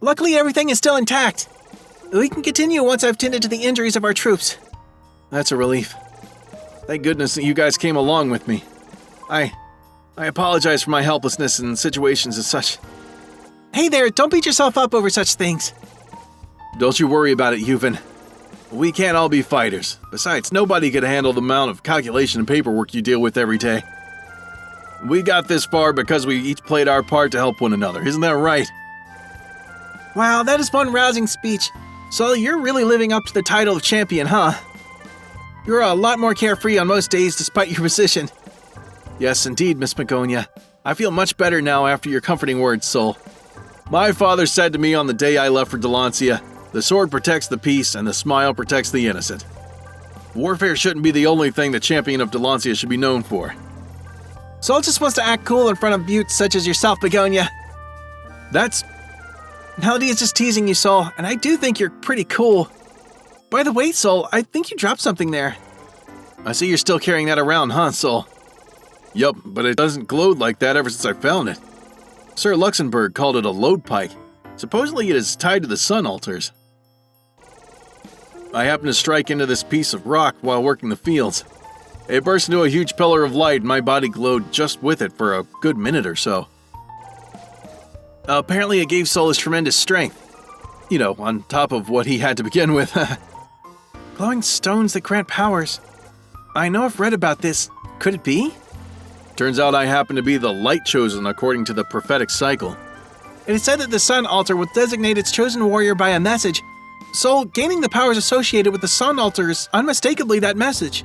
Speaker 2: Luckily, everything is still intact. We can continue once I've tended to the injuries of our troops.
Speaker 1: That's a relief. Thank goodness that you guys came along with me. I apologize for my helplessness in situations as such.
Speaker 2: Hey there, don't beat yourself up over such things.
Speaker 1: Don't you worry about it, Yuvin. We can't all be fighters. Besides, nobody could handle the amount of calculation and paperwork you deal with every day. We got this far because we each played our part to help one another, isn't that right?
Speaker 2: Wow, that is one rousing speech. So you're really living up to the title of champion, huh? You're a lot more carefree on most days despite your position.
Speaker 1: Yes, indeed, Miss Begonia. I feel much better now after your comforting words, Soul. My father said to me on the day I left for Delancia, the sword protects the peace and the smile protects the innocent. Warfare shouldn't be the only thing the champion of Delancia should be known for.
Speaker 2: Soul just wants to act cool in front of buttes such as yourself, Begonia.
Speaker 1: That's...
Speaker 2: Melodi is just teasing you, Soul, and I do think you're pretty cool. By the way, Soul, I think you dropped something there.
Speaker 1: I see you're still carrying that around, huh, Soul? Yup, but it doesn't glow like that ever since I found it. Sir Luxembourg called it a lode pike. Supposedly it is tied to the sun altars. I happened to strike into this piece of rock while working the fields. It burst into a huge pillar of light and my body glowed just with it for a good minute or so. Apparently it gave Solus tremendous strength. You know, on top of what he had to begin with.
Speaker 2: Glowing stones that grant powers. I know I've read about this. Could it be?
Speaker 1: Turns out I happen to be the light chosen according to the prophetic cycle.
Speaker 2: It is said that the Sun Altar will designate its chosen warrior by a message. So, gaining the powers associated with the Sun Altar is unmistakably that message.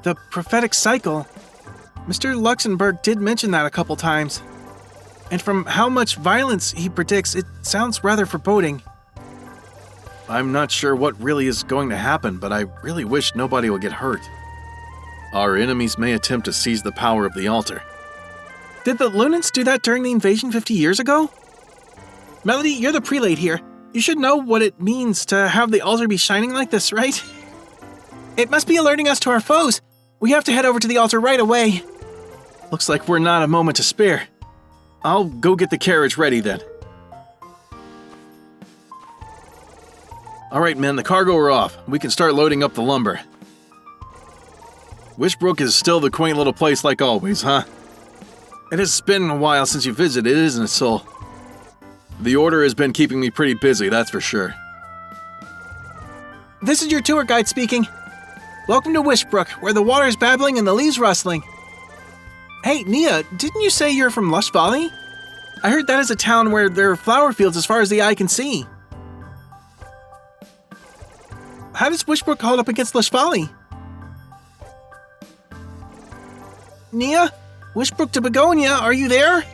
Speaker 2: The prophetic cycle. Mr. Luxembourg did mention that a couple times. And from how much violence he predicts, it sounds rather foreboding.
Speaker 1: I'm not sure what really is going to happen, but I really wish nobody will get hurt. Our enemies may attempt to seize the power of the altar.
Speaker 2: Did the Lunans do that during the invasion 50 years ago? Melodi, you're the prelate here. You should know what it means to have the altar be shining like this, right? It must be alerting us to our foes. We have to head over to the altar right away.
Speaker 1: Looks like we're not a moment to spare. I'll go get the carriage ready then. All right, men, the cargo are off. We can start loading up the lumber. Wishbrook is still the quaint little place like always, huh? It has been a while since you visited, isn't it, Sol? The Order has been keeping me pretty busy, that's for sure.
Speaker 2: This is your tour guide speaking. Welcome to Wishbrook, where the water is babbling and the leaves rustling. Hey, Nia, didn't you say you're from Lush Valley? I heard that is a town where there are flower fields as far as the eye can see. How does Wishbrook hold up against Lush Valley? Nia? Wishbrook to Begonia, are you there?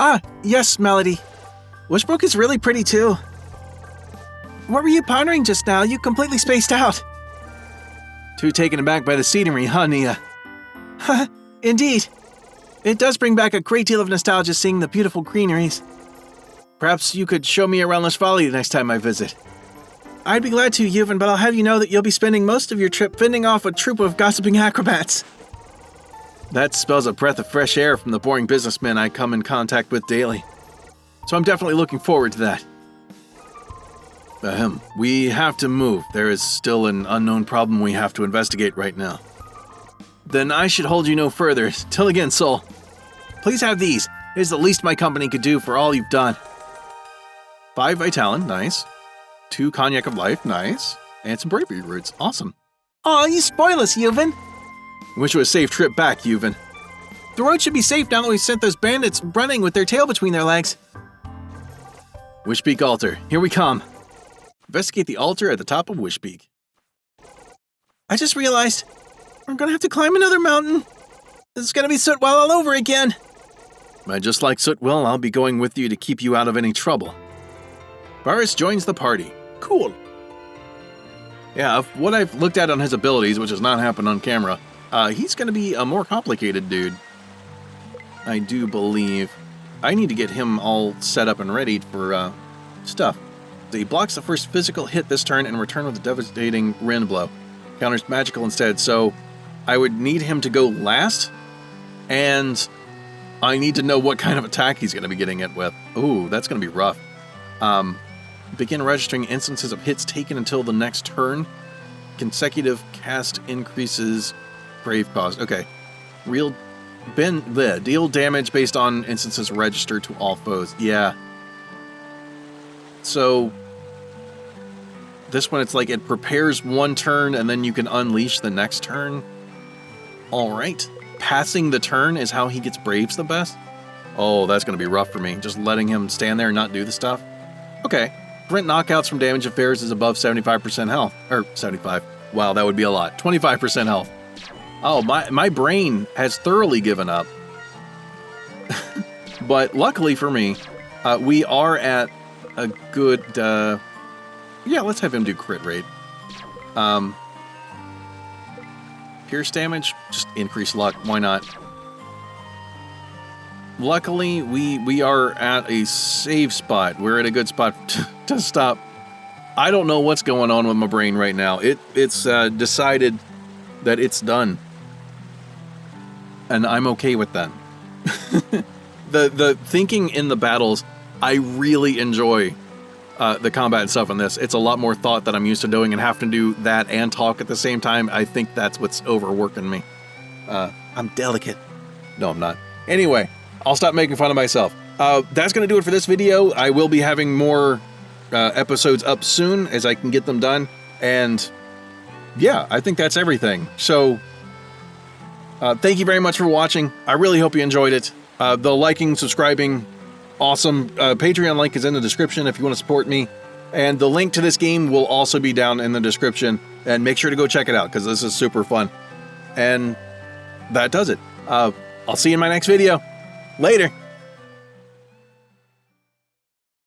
Speaker 2: Ah, yes, Melodi. Wishbrook is really pretty too. What were you pondering just now? You completely spaced out.
Speaker 1: Too taken aback by the scenery, huh, Nia?
Speaker 2: Indeed. It does bring back a great deal of nostalgia seeing the beautiful greeneries.
Speaker 1: Perhaps you could show me around Lush Valley the next time I visit.
Speaker 2: I'd be glad to, Yuvin, but I'll have you know that you'll be spending most of your trip fending off a troop of gossiping acrobats.
Speaker 1: That spells a breath of fresh air from the boring businessmen I come in contact with daily. So I'm definitely looking forward to that. We have to move. There is still an unknown problem we have to investigate right now. Then I should hold you no further. Till again, Sol. Please have these. It is the least my company could do for all you've done. 5 Vitalin, nice. 2 Cognac of Life, nice. And some Bravery Roots, awesome.
Speaker 2: Aw, you spoil us, Yuvin.
Speaker 1: Wish you a safe trip back, Yuvin.
Speaker 2: The road should be safe now that we've sent those bandits running with their tail between their legs.
Speaker 1: Wishpeak Altar, here we come. Investigate the altar at the top of Wishpeak.
Speaker 2: I just realized I'm gonna have to climb another mountain. This is gonna be Sootwell all over again.
Speaker 1: Just like Sootwell, I'll be going with you to keep you out of any trouble. Varus joins the party. Cool. Yeah, of what I've looked at on his abilities, which has not happened on camera, he's going to be a more complicated dude. I do believe. I need to get him all set up and ready for stuff. He blocks the first physical hit this turn and return with a devastating Rend blow. Counters magical instead, so I would need him to go last, and I need to know what kind of attack he's going to be getting it with. Ooh, that's going to be rough. Begin registering instances of hits taken until the next turn. Consecutive cast increases brave cost. Okay. Deal damage based on instances registered to all foes. Yeah. So this one, it's like it prepares one turn and then you can unleash the next turn. All right. Passing the turn is how he gets braves the best. Oh, that's going to be rough for me. Just letting him stand there and not do the stuff. Okay. Prevent knockouts from damage affairs is above 75% health. Or 75. Wow, that would be a lot. 25% health. Oh, my brain has thoroughly given up. But luckily for me, we are at a good... yeah, let's have him do crit rate. Pierce damage, just increase luck. Why not? Luckily, we are at a safe spot. We're at a good spot to stop. I don't know what's going on with my brain right now. It's decided that it's done. And I'm okay with that. The thinking in the battles, I really enjoy the combat and stuff in this. It's a lot more thought that I'm used to doing, and having to do that and talk at the same time, I think that's what's overworking me. I'm delicate. No, I'm not. Anyway, I'll stop making fun of myself. That's going to do it for this video. I will be having more episodes up soon as I can get them done. And yeah, I think that's everything. So thank you very much for watching. I really hope you enjoyed it. The liking, subscribing, awesome. Patreon link is in the description if you want to support me. And the link to this game will also be down in the description. And make sure to go check it out because this is super fun. And that does it. I'll see you in my next video. Later.